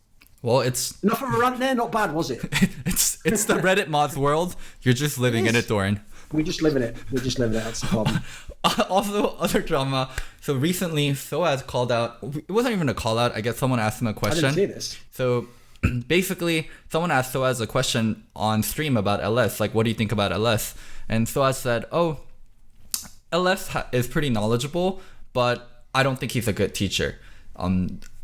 Speaker 1: Well, it's
Speaker 2: enough of a rant there. Not bad, was it?
Speaker 1: It's the Reddit mods world. You're just living in it, Doran.
Speaker 2: We just live in it. That's the problem.
Speaker 1: Also, other drama. So recently, Soaz called out. It wasn't even a call out. I guess someone asked him a question.
Speaker 2: I didn't see this.
Speaker 1: So basically, someone asked Soaz a question on stream about LS. Like, what do you think about LS? And Soaz said, oh, LS is pretty knowledgeable, but I don't think he's a good teacher.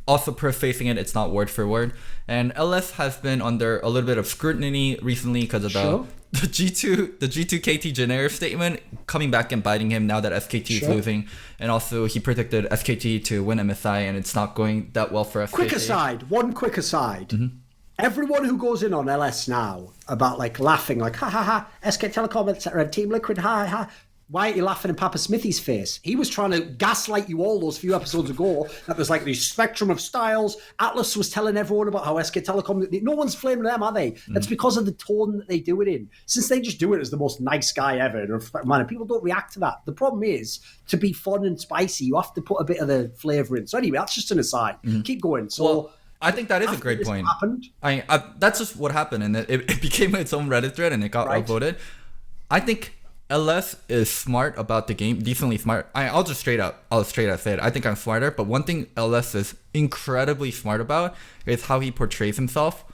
Speaker 1: Also prefacing it, it's not word for word. And LS has been under a little bit of scrutiny recently because of the G2 KT generic statement coming back and biting him now that SKT is losing. And also he predicted SKT to win MSI, and it's not going that well for SKT.
Speaker 2: One quick aside. Everyone who goes in on LS now about like laughing, like ha ha ha, SK Telecom, etc., Team Liquid, ha ha, Why are you laughing in Papa Smithy's face? He was trying to gaslight you all those few episodes ago that there's like this spectrum of styles. Atlas was telling everyone about how SK Telecom, no one's flaming them, are they? That's because of the tone that they do it in. Since they just do it as the most nice guy ever, man, people don't react to that. The problem is, to be fun and spicy, you have to put a bit of the flavour in. So anyway, that's just an aside. Keep going. So
Speaker 1: well, I think that is a great point. That's just what happened, and it became its own Reddit thread, and it got upvoted. I think LS is smart about the game, decently smart. I'll straight up say it. I think I'm smarter, but one thing LS is incredibly smart about is how he portrays himself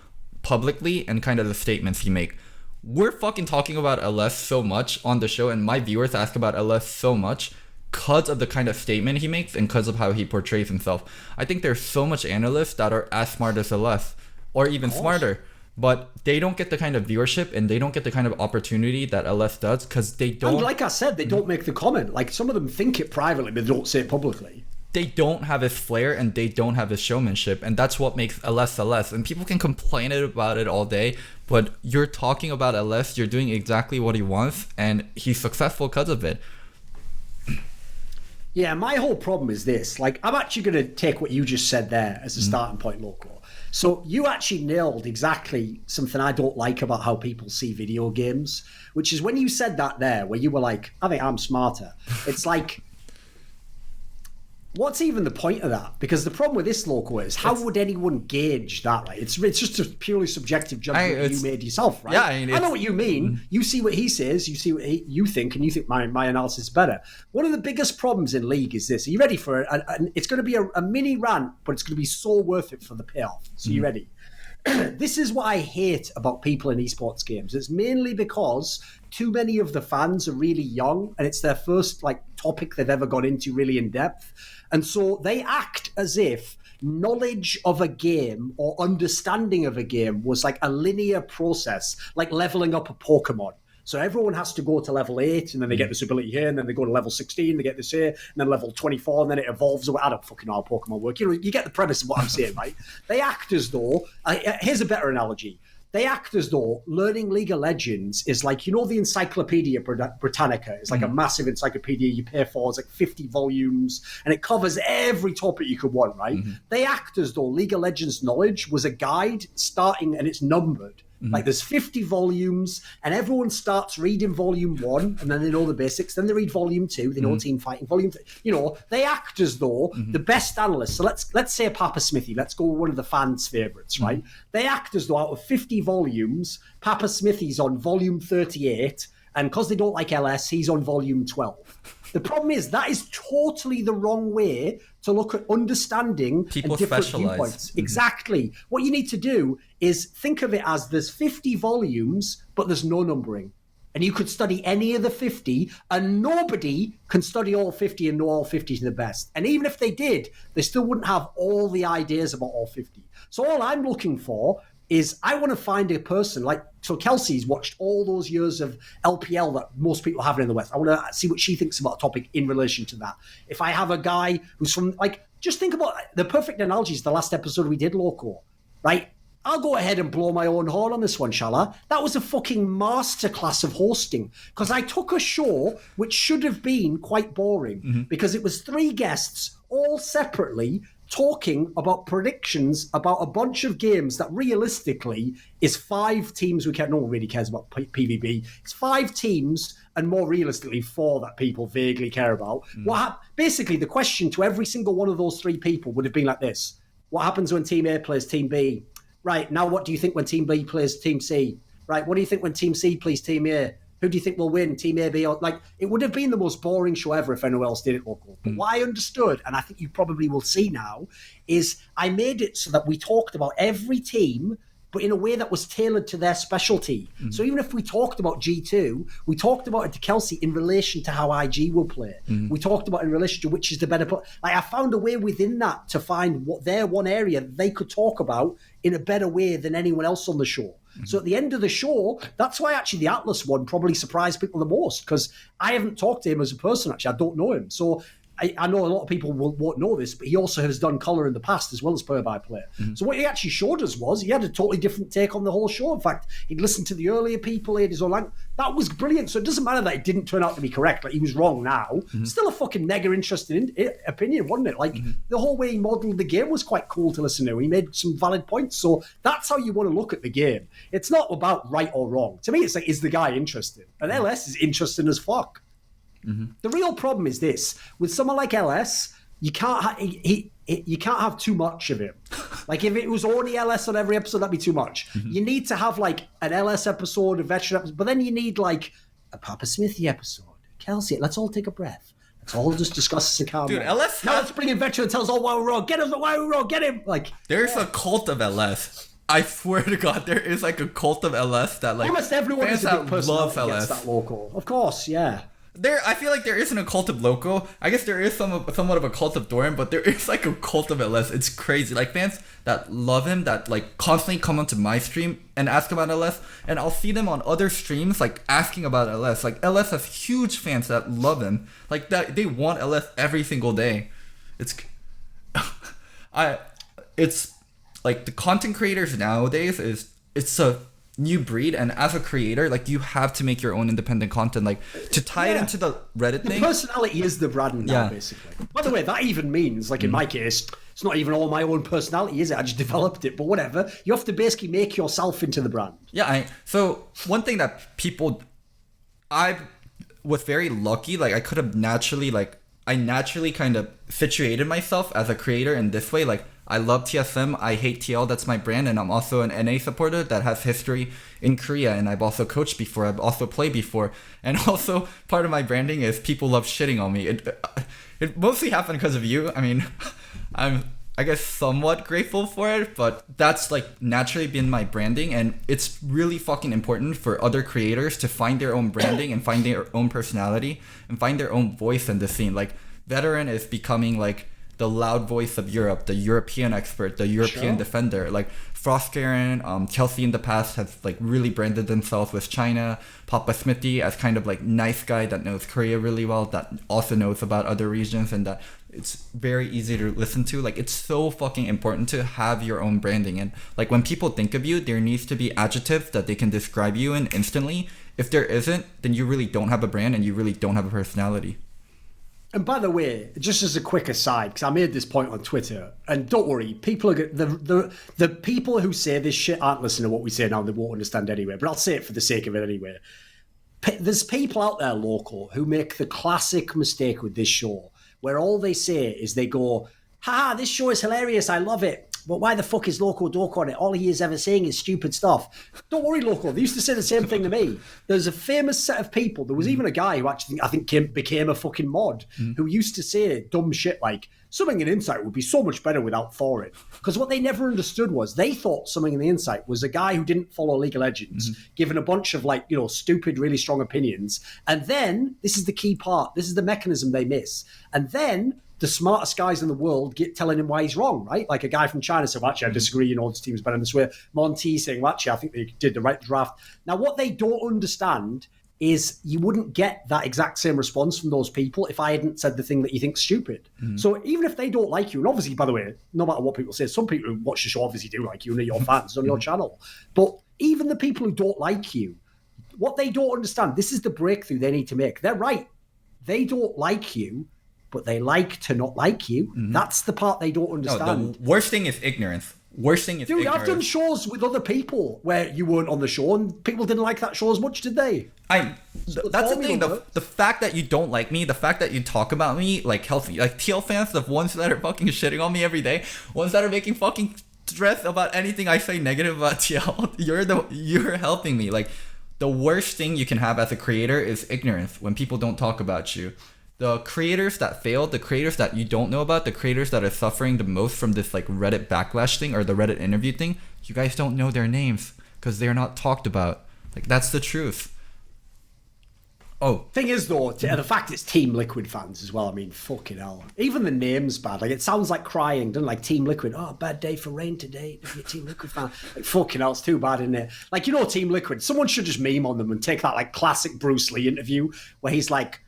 Speaker 1: publicly and kind of the statements he makes. We're fucking talking about LS so much on the show, and my viewers ask about LS so much because of the kind of statement he makes and because of how he portrays himself. I think there's so much analysts that are as smart as LS, or even smarter. But they don't get the kind of viewership and they don't get the kind of opportunity that LS does because they don't...
Speaker 2: And like I said, they don't make the comment. Like, some of them think it privately, but they don't say it publicly.
Speaker 1: They don't have his flair and they don't have his showmanship. And that's what makes LS LS. And people can complain about it all day, but you're talking about LS, you're doing exactly what he wants, and he's successful because of it.
Speaker 2: Yeah, my whole problem is this. Like, I'm actually going to take what you just said there as a starting point, Loco. So you actually nailed exactly something I don't like about how people see video games, which is when you said that there, where you were like, I think I'm smarter. It's like, what's even the point of that? Because the problem with this, Loco, is how would anyone gauge that, right? It's just a purely subjective judgment you made yourself, right?
Speaker 1: Yeah,
Speaker 2: I know what you mean. You see what he says, you see what you think, and you think my analysis is better. One of the biggest problems in League is this. Are you ready for it? And it's going to be a mini rant, but it's going to be so worth it for the payoff. So you ready? This is what I hate about people in esports games. It's mainly because too many of the fans are really young and it's their first topic they've ever gone into really in depth. And so they act as if knowledge of a game or understanding of a game was like a linear process, like leveling up a Pokemon. So everyone has to go to level 8 and then they get this ability here, and then they go to level 16, they get this here, and then level 24, and then it evolves. I don't fucking know how Pokemon work. You get the premise of what I'm saying, right? They act as though, here's a better analogy. They act as though learning League of Legends is like, the Encyclopedia Britannica. It's like a massive encyclopedia you pay for. It's like 50 volumes, and it covers every topic you could want, right? They act as though League of Legends knowledge was a guide starting, and it's numbered. Like there's 50 volumes and everyone starts reading volume 1 and then they know the basics. Then they read volume 2, they know team fighting. Volume 3, they act as though the best analysts. So let's say Papa Smithy. Let's go with one of the fans' favorites, right? They act as though out of 50 volumes, Papa Smithy's on volume 38, and because they don't like LS, he's on volume 12. The problem is that is totally the wrong way to look at understanding
Speaker 1: people
Speaker 2: and different
Speaker 1: specialize.
Speaker 2: Viewpoints. Exactly. What you need to do is think of it as there's 50 volumes, but there's no numbering. And you could study any of the 50, and nobody can study all 50 and know all 50 to the best. And even if they did, they still wouldn't have all the ideas about all 50. So all I'm looking for is I want to find a person so Kelsey's watched all those years of LPL that most people have in the West. I want to see what she thinks about a topic in relation to that. If I have a guy who's from, just think about the perfect analogy is the last episode we did, Loco, right? I'll go ahead and blow my own horn on this one, shall I? That was a fucking masterclass of hosting because I took a show which should have been quite boring because it was 3 guests all separately talking about predictions about a bunch of games that realistically is 5 teams. No one really cares about PvP. It's 5 teams and more realistically 4 that people vaguely care about. Basically, the question to every single one of those 3 people would have been like this. What happens when Team A plays Team B? Right, now what do you think when Team B plays Team C? Right, what do you think when Team C plays Team A? Who do you think will win, Team A, B? Or it would have been the most boring show ever if anyone else did it, Local. But what I understood, and I think you probably will see now, is I made it so that we talked about every team, but in a way that was tailored to their specialty. So even if we talked about G2, we talked about it to Kelsey in relation to how IG will play. We talked about it in relation to which is the better. I found a way within that to find what their one area they could talk about in a better way than anyone else on the show. So at the end of the show, that's why actually the Atlas one probably surprised people the most, because I haven't talked to him as a person, actually. I don't know him. So I know a lot of people won't know this, but he also has done color in the past as well as play-by-play. So what he actually showed us was he had a totally different take on the whole show. In fact, he'd listened to the earlier people, he had his own language. That was brilliant. So it doesn't matter that it didn't turn out to be correct. Like, he was wrong now. Still a fucking mega interesting opinion, wasn't it? Like, the whole way he modeled the game was quite cool to listen to. He made some valid points. So that's how you want to look at the game. It's not about right or wrong. To me, it's like, is the guy interested? And LS is interesting as fuck. The real problem is this: with someone like LS, you can't you can't have too much of him. Like, if it was only LS on every episode, that'd be too much. You need to have like an LS episode, a veteran episode, but then you need like a Papa Smithy episode. Kelsey, let's all take a breath. Let's all just discuss this and calm
Speaker 1: Dude,
Speaker 2: down.
Speaker 1: LS
Speaker 2: now let's bring in veteran and tell us all why we're wrong. Get us why we're wrong. Get him. Like,
Speaker 1: there's a cult of LS. I swear to God, there is like a cult of LS that like
Speaker 2: almost everyone is a big person
Speaker 1: love
Speaker 2: that
Speaker 1: LS.
Speaker 2: gets that Loco. Of course, yeah.
Speaker 1: I feel like there isn't a cult of Loco. I guess there is somewhat of a cult of Doran, but there is like a cult of LS. It's crazy. Like, fans that love him, that like constantly come onto my stream and ask about LS, and I'll see them on other streams like asking about LS. Like, LS has huge fans that love him. Like, that they want LS every single day. It's it's like the content creators nowadays it's a new breed, and as a creator, like, you have to make your own independent content, like, to tie it into the Reddit thing.
Speaker 2: The personality is the brand now, basically. By the way, that even means, like, in my case, it's not even all my own personality, is it? I just developed it, but whatever. You have to basically make yourself into the brand.
Speaker 1: Yeah, so one thing that I was very lucky, like, I could have naturally kind of situated myself as a creator in this way. Like, I love TSM, I hate TL, that's my brand, and I'm also an NA supporter that has history in Korea, and I've also coached before, I've also played before, and also part of my branding is people love shitting on me. It mostly happened because of you. I mean, I'm, I guess, somewhat grateful for it, but that's like naturally been my branding, and it's really fucking important for other creators to find their own branding and find their own personality and find their own voice in the scene. Like, Veteran is becoming like the loud voice of Europe, the European expert, the European defender. Like, Frostgaren, Chelsea in the past has like really branded themselves with China. Papa Smithy as kind of like nice guy that knows Korea really well, that also knows about other regions, and that it's very easy to listen to. Like, it's so fucking important to have your own branding. And like, when people think of you, there needs to be adjectives that they can describe you in instantly. If there isn't, then you really don't have a brand and you really don't have a personality.
Speaker 2: And by the way, just as a quick aside, because I made this point on Twitter, and don't worry, people are the people who say this shit aren't listening to what we say now, and they won't understand anyway. But I'll say it for the sake of it anyway. There's people out there, local, who make the classic mistake with this show, where all they say is they go, "Ha, this show is hilarious, I love it. But why the fuck is Locodoco on it? All he is ever saying is stupid stuff." Don't worry, Loco. They used to say the same thing to me. There's a famous set of people. There was even a guy who actually, I think, became a fucking mod, who used to say dumb shit like, "Something in Insight would be so much better without Thorin." Because what they never understood was they thought Something in the Insight was a guy who didn't follow League of Legends, given a bunch of like, stupid, really strong opinions. And then, this is the key part, this is the mechanism they miss. And then the smartest guys in the world get telling him why he's wrong, right? Like a guy from China said, "Well, actually, I disagree, this team's better this way." Monty saying, "Well, actually, I think they did the right draft." Now, what they don't understand is you wouldn't get that exact same response from those people if I hadn't said the thing that you think's stupid. So even if they don't like you, and obviously, by the way, no matter what people say, some people who watch the show obviously do like you and are your fans on your channel. But even the people who don't like you, what they don't understand, this is the breakthrough they need to make. They're right. They don't like you, but they like to not like you. That's the part they don't understand.
Speaker 1: No, the worst thing is ignorance. Dude,
Speaker 2: I've done shows with other people where you weren't on the show and people didn't like that show as much, did they?
Speaker 1: That's the thing. The fact that you don't like me, the fact that you talk about me like healthy, like TL fans, the ones that are fucking shitting on me every day, ones that are making fucking stress about anything I say negative about TL, you're helping me. Like, the worst thing you can have as a creator is ignorance, when people don't talk about you. The creators that failed, the creators that you don't know about, the creators that are suffering the most from this like Reddit backlash thing or the Reddit interview thing, you guys don't know their names because they're not talked about. Like, that's the truth. Oh.
Speaker 2: Thing is, though, the fact it's Team Liquid fans as well, I mean, fucking hell. Even the name's bad. Like, it sounds like crying, doesn't it? Like, Team Liquid. "Oh, bad day for rain today. If you're a Team Liquid fan." Like, fucking hell, it's too bad, isn't it? Like, Team Liquid, someone should just meme on them and take that, like, classic Bruce Lee interview where he's like,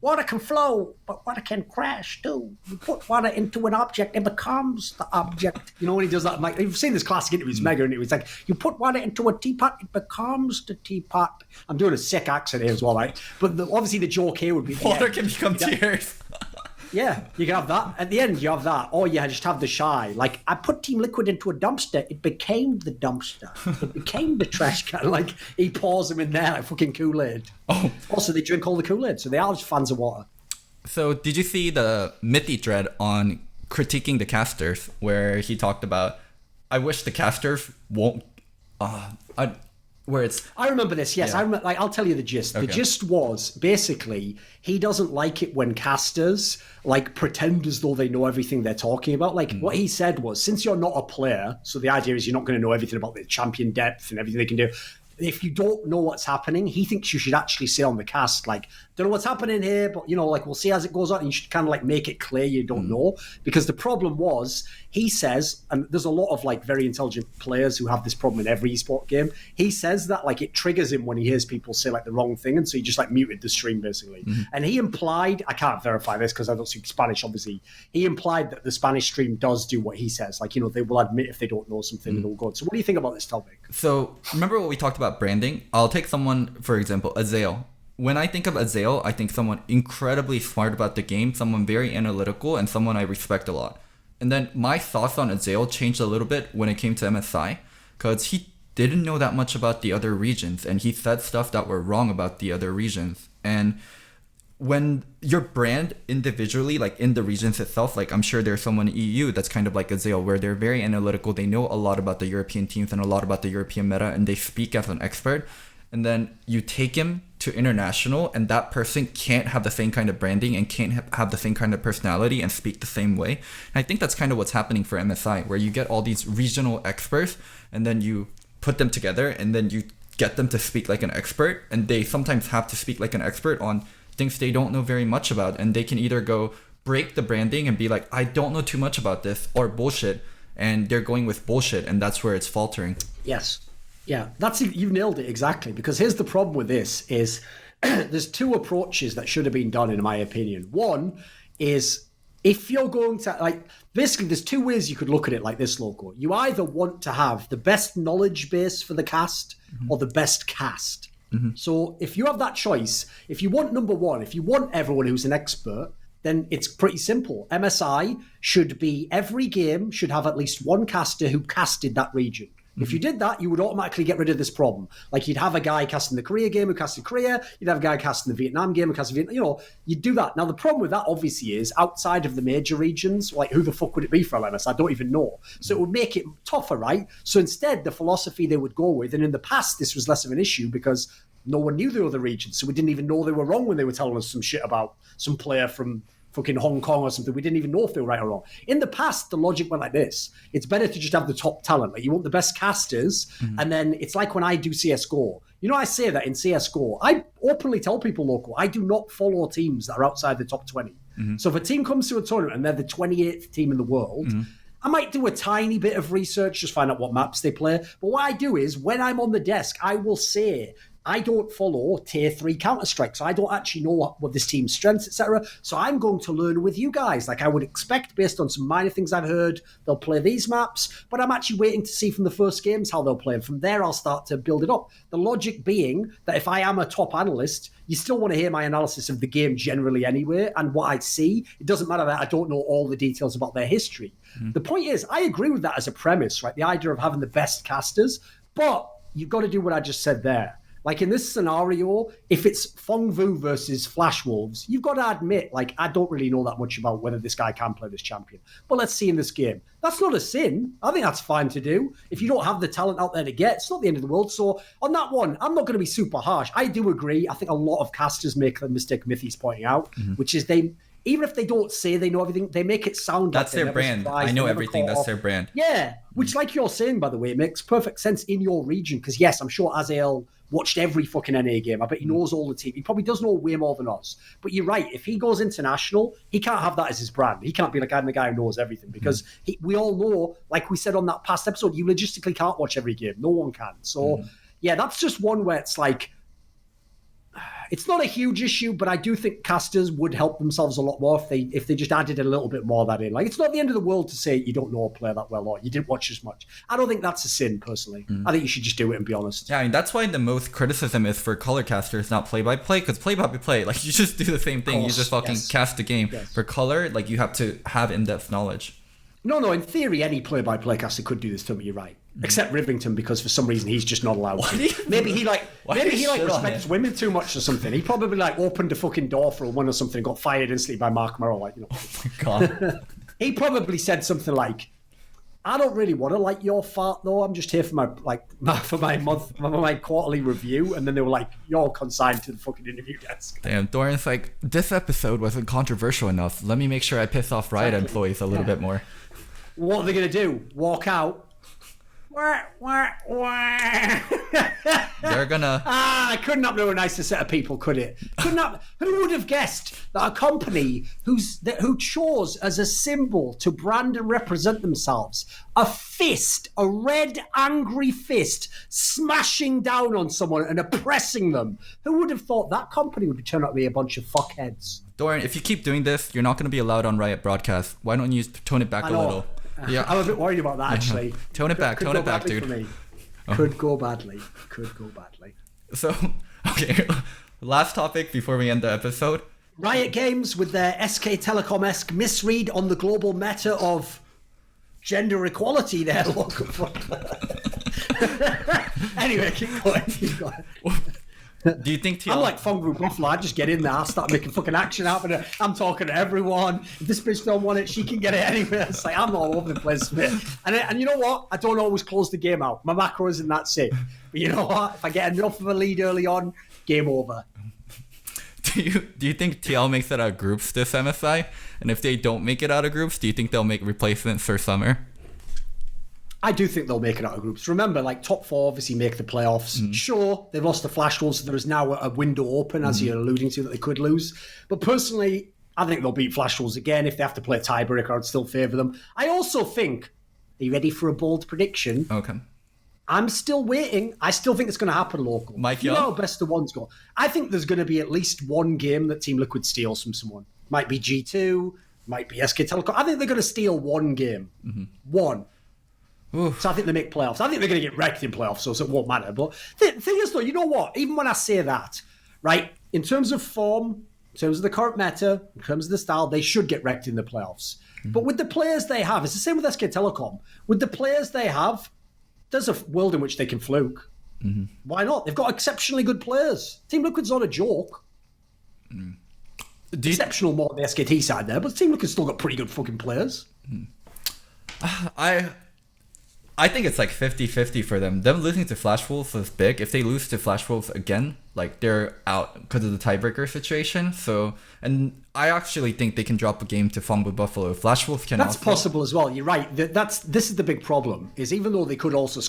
Speaker 2: water can flow, but water can crash too. You put water into an object, it becomes the object. You know when he does that? Like, you've seen this classic interview, it's mega, and it was like, you put water into a teapot, it becomes the teapot. I'm doing a sick accent here as well, right? But obviously the joke here would be
Speaker 1: water can become tears.
Speaker 2: Yeah, you can have that. At the end, you have that. Or you just have the shy. Like, I put Team Liquid into a dumpster. It became the dumpster. It became the trash can. Like, he pours them in there like fucking Kool-Aid. Oh. Also, they drink all the Kool-Aid, so they are just fans of water.
Speaker 1: So, did you see the Mithy thread on critiquing the casters, where he talked about, I wish the casters won't... I
Speaker 2: remember this, yes. Yeah. I'll tell you the gist. Okay. The gist was, basically, he doesn't like it when casters, like, pretend as though they know everything they're talking about. Like, what he said was, since you're not a player, so the idea is you're not going to know everything about the champion depth and everything they can do. If you don't know what's happening, he thinks you should actually say on the cast, like, don't know what's happening here, but, you know, like, we'll see as it goes on. And you should kind of, like, make it clear you don't know. Because the problem was, he says, and there's a lot of, like, very intelligent players who have this problem in every esport game. He says that, like, it triggers him when he hears people say, like, the wrong thing. And so he just, like, muted the stream, basically. And he implied, I can't verify this because I don't speak Spanish, obviously. He implied that the Spanish stream does do what he says. Like, you know, they will admit if they don't know something and all good. So what do you think about this topic?
Speaker 1: So, remember what we talked about branding? I'll take someone, for example, Azael. When I think of Azael, I think someone incredibly smart about the game, someone very analytical, and someone I respect a lot. And then my thoughts on Azael changed a little bit when it came to MSI, because he didn't know that much about the other regions, and he said stuff that were wrong about the other regions. And when your brand individually, like in the regions itself, like I'm sure there's someone in EU that's kind of like Azael, where they're very analytical, they know a lot about the European teams and a lot about the European meta, and they speak as an expert. And then you take him to international, and that person can't have the same kind of branding and can't have the same kind of personality and speak the same way. And I think that's kind of what's happening for MSI, where you get all these regional experts, and then you put them together, and then you get them to speak like an expert, and they sometimes have to speak like an expert on things they don't know very much about, and they can either go break the branding and be like, I don't know too much about this, or bullshit, and they're going with bullshit, and that's where it's faltering.
Speaker 2: Yes. Yeah, you've nailed it exactly. Because here's the problem with this is there's two approaches that should have been done, in my opinion. One is if you're going to, like, basically there's two ways you could look at it like this, Loco. You either want to have the best knowledge base for the cast or the best cast. So if you have that choice, if you want number one, if you want everyone who's an expert, then it's pretty simple. MSI should be, every game should have at least one caster who casted that region. If you did that, you would automatically get rid of this problem. Like, you'd have a guy casting the Korea game who casted Korea, you'd have a guy casting the Vietnam game who casted Vietnam, you know, you'd do that. Now, the problem with that, obviously, is outside of the major regions, like, who the fuck would it be for LMS? I don't even know. So it would make it tougher, right? So instead, the philosophy they would go with, and in the past, this was less of an issue because no one knew the other regions, so we didn't even know they were wrong when they were telling us some shit about some player from fucking Hong Kong or something. We didn't even know if they were right or wrong. In the past, the logic went like this. It's better to just have the top talent. Like, you want the best casters, and then it's like when I do CSGO. You know, I say that in CSGO, I openly tell people, Local, I do not follow teams that are outside the top 20. So if a team comes to a tournament and they're the 28th team in the world, I might do a tiny bit of research, just find out what maps they play. But what I do is, when I'm on the desk, I will say, I don't follow tier 3 Counter-Strike, so I don't actually know what this team's strengths, etc. So I'm going to learn with you guys. Like, I would expect, based on some minor things I've heard, they'll play these maps, but I'm actually waiting to see from the first games how they'll play. And from there, I'll start to build it up. The logic being that if I am a top analyst, you still want to hear my analysis of the game generally anyway, and what I see. It doesn't matter that I don't know all the details about their history. The point is, I agree with that as a premise, right? The idea of having the best casters, but you've got to do what I just said there. Like, in this scenario, if it's Fengvu versus Flash Wolves, you've got to admit, like, I don't really know that much about whether this guy can play this champion. But let's see in this game. That's not a sin. I think that's fine to do. If you don't have the talent out there to get, it's not the end of the world. So on that one, I'm not going to be super harsh. I do agree. I think a lot of casters make the mistake Mithy's pointing out, which is they, even if they don't say they know everything, they make it sound
Speaker 1: that's
Speaker 2: like
Speaker 1: their brand. I know everything. That's their brand.
Speaker 2: Yeah, which, like you're saying, by the way, it makes perfect sense in your region. Because yes, I'm sure Azael watched every fucking NA game. I bet he knows all the team. He probably does know way more than us. But you're right. If he goes international, he can't have that as his brand. He can't be like, I'm the guy who knows everything. Because we all know, like we said on that past episode, you logistically can't watch every game. No one can. So, yeah, that's just one where it's like, it's not a huge issue, but I do think casters would help themselves a lot more if they just added a little bit more of that in. Like, it's not the end of the world to say you don't know a player that well or you didn't watch as much. I don't think that's a sin, personally. I think you should just do it and be honest.
Speaker 1: Yeah, I mean, that's why the most criticism is for color casters, not play-by-play, because play-by-play, like, you just do the same thing. You just fucking cast the game.
Speaker 2: Yes.
Speaker 1: For color, like, you have to have in-depth knowledge.
Speaker 2: No, in theory, any play-by-play caster could do this to me, you're right. Except Rivington, because for some reason he's just not allowed to. Maybe he respects women too much or something. He probably like opened a fucking door for a one or something and got fired instantly by Mark Merrill, like, you know.
Speaker 1: Oh my God.
Speaker 2: He probably said something like, I don't really want to like your fart though. I'm just here for my quarterly review. And then they were like, you're consigned to the fucking interview desk.
Speaker 1: Damn, Doran's like, this episode wasn't controversial enough. Let me make sure I piss off Riot employees a little bit more.
Speaker 2: What are they going to do? Walk out?
Speaker 1: They're gonna...
Speaker 2: it couldn't have been a nicer set of people, could it? Who would have guessed that a company who chose as a symbol to brand and represent themselves a red, angry fist, smashing down on someone and oppressing them? Who would have thought that company would turn out to be a bunch of fuckheads?
Speaker 1: Doran, if you keep doing this, you're not going to be allowed on Riot broadcast. Why don't you tone it back a little?
Speaker 2: Yeah, I'm a bit worried about that, actually.
Speaker 1: Tone it back, dude.
Speaker 2: Could go badly.
Speaker 1: So, okay, last topic before we end the episode.
Speaker 2: Riot Games with their SK Telecom-esque misread on the global meta of gender equality there. Anyway, keep going.
Speaker 1: Do you think TL...
Speaker 2: I'm like Fungu Buffalo. I just get in there. I start making fucking action happen. I'm talking to everyone. If this bitch don't want it, she can get it anywhere. It's like, I'm all over the place with it. And you know what? I don't always close the game out. My macro isn't that safe. But you know what? If I get enough of a lead early on, game over.
Speaker 1: Do you think TL makes it out of groups this MSI? And if they don't make it out of groups, do you think they'll make replacements for summer?
Speaker 2: I do think they'll make it out of groups. Remember, like, top four obviously make the playoffs. Sure, they've lost the Flash Wolves, so there is now a window open, as you're alluding to, that they could lose. But personally, I think they'll beat Flash Wolves again. If they have to play a tiebreaker, I'd still favour them. I also think, are you ready for a bold prediction?
Speaker 1: Okay.
Speaker 2: I'm still waiting. I still think it's going to happen, Local.
Speaker 1: Mike
Speaker 2: You
Speaker 1: Young?
Speaker 2: know how best of ones go. I think there's going to be at least one game that Team Liquid steals from someone. Might be G2, might be SK Telecom. I think they're going to steal one game. One.
Speaker 1: Oof.
Speaker 2: So I think they make playoffs. I think they're going to get wrecked in playoffs, so it won't matter. But the thing is, though, you know what? Even when I say that, right, in terms of form, in terms of the current meta, in terms of the style, they should get wrecked in the playoffs. But with the players they have, it's the same with SK Telecom. With the players they have, there's a world in which they can fluke. Why not? They've got exceptionally good players. Team Liquid's not a joke. Exceptional more on the SKT side there, but Team Liquid's still got pretty good fucking players.
Speaker 1: I think it's like 50-50 for them. Them losing to Flash Wolves is big. If they lose to Flash Wolves again, like, they're out because of the tiebreaker situation. So, and I actually think they can drop a game to Fumble Buffalo. Flash Wolves can.
Speaker 2: That's possible as well. You're right. This is the big problem. Is even though they could also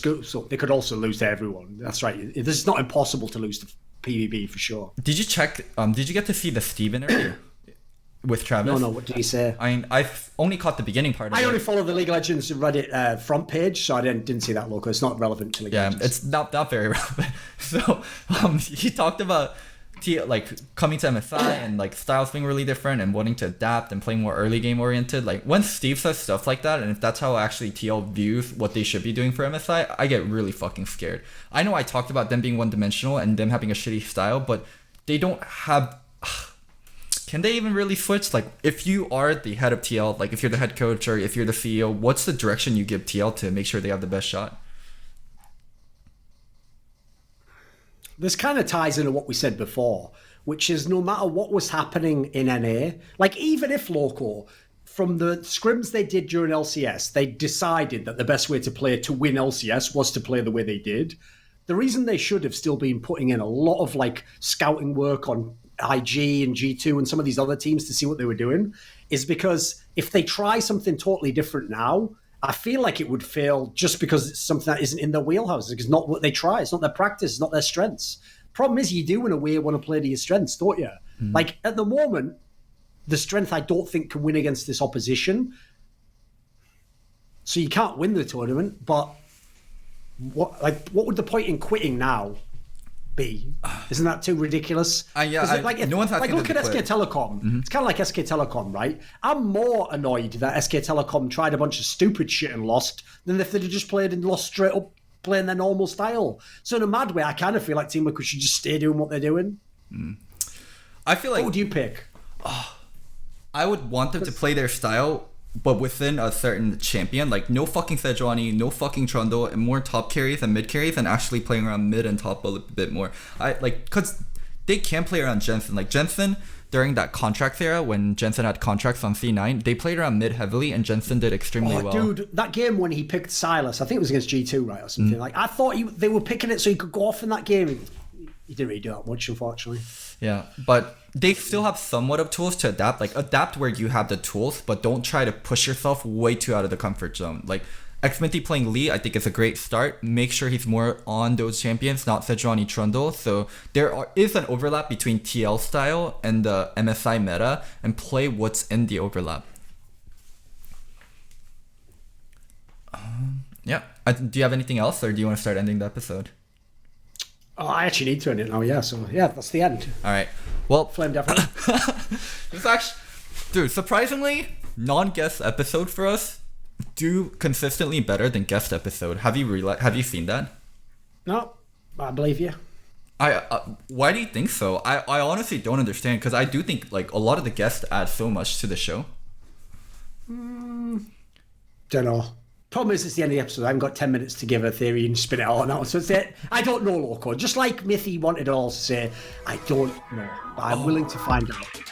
Speaker 2: they could also lose to everyone. That's right. This is not impossible to lose to PvB for sure.
Speaker 1: Did you check? Did you get to see the Steve interview with Travis?
Speaker 2: No. What did he say?
Speaker 1: I mean, I've only caught the beginning part of it.
Speaker 2: I only follow the League of Legends Reddit front page, so I didn't see that, Loco. It's not relevant to League of Legends.
Speaker 1: It's not very relevant. So he talked about coming to MSI and like styles being really different and wanting to adapt and playing more early game oriented. Like, when Steve says stuff like that, and if that's how actually TL views what they should be doing for MSI, I get really fucking scared. I know I talked about them being one dimensional and them having a shitty style, but they don't have... Can they even really switch? Like, if you are the head of TL, like if you're the head coach or if you're the CEO, what's the direction you give TL to make sure they have the best shot?
Speaker 2: This kind of ties into what we said before, which is no matter what was happening in NA, like even if Loco, from the scrims they did during LCS, they decided that the best way to play to win LCS was to play the way they did. The reason they should have still been putting in a lot of like scouting work on IG and G2 and some of these other teams to see what they were doing is because if they try something totally different now, I feel like it would fail just because it's something that isn't in their wheelhouse. It's not what they try. It's not their practice. It's not their strengths. Problem is, you do in a way want to play to your strengths, don't you? Like at the moment, the strength I don't think can win against this opposition. So you can't win the tournament, but what would the point in quitting now be? Isn't that too ridiculous?
Speaker 1: Yeah, no one's asking
Speaker 2: look
Speaker 1: them
Speaker 2: at
Speaker 1: to
Speaker 2: SK
Speaker 1: quit.
Speaker 2: Telecom. It's kind of like SK Telecom, right? I'm more annoyed that SK Telecom tried a bunch of stupid shit and lost than if they'd have just played and lost straight up playing their normal style. So in a mad way, I kind of feel like Team Liquid should just stay doing what they're doing.
Speaker 1: I feel like
Speaker 2: What would you pick?
Speaker 1: I would want them to play their style, but within a certain champion. Like, no fucking Sejuani, no fucking Trundle, and more top carries and mid carries, and actually playing around mid and top a little bit more. Because they can play around Jensen. Like, Jensen, during that contract era, when Jensen had contracts on C9, they played around mid heavily, and Jensen did extremely well.
Speaker 2: Dude, that game when he picked Silas, I think it was against G2, right, or something. Like, I thought they were picking it so he could go off in that game. He didn't really do that much, unfortunately.
Speaker 1: Yeah, but they still have somewhat of tools to adapt. Like, adapt where you have the tools, but don't try to push yourself way too out of the comfort zone. Like, Xminty playing Lee, I think is a great start. Make sure he's more on those champions, not Sejuani Trundle. So there is an overlap between TL style and the MSI meta, and play what's in the overlap. Yeah. Do you have anything else, or do you want to start ending the episode?
Speaker 2: Oh, I actually need to end it now, yeah. So, yeah, that's the end.
Speaker 1: All right. Well,
Speaker 2: Flame definitely.
Speaker 1: it's actually, dude, surprisingly, non-guest episode for us do consistently better than guest episode. Have you seen that?
Speaker 2: No, I believe you.
Speaker 1: Why do you think so? I honestly don't understand, because I do think like a lot of the guests add so much to the show.
Speaker 2: Don't know. Problem is, it's the end of the episode. I haven't got 10 minutes to give a theory and spin it out now. So it's it. I don't know, Loco. Just like Mithy wanted all to say, I don't know. But I'm willing to find out.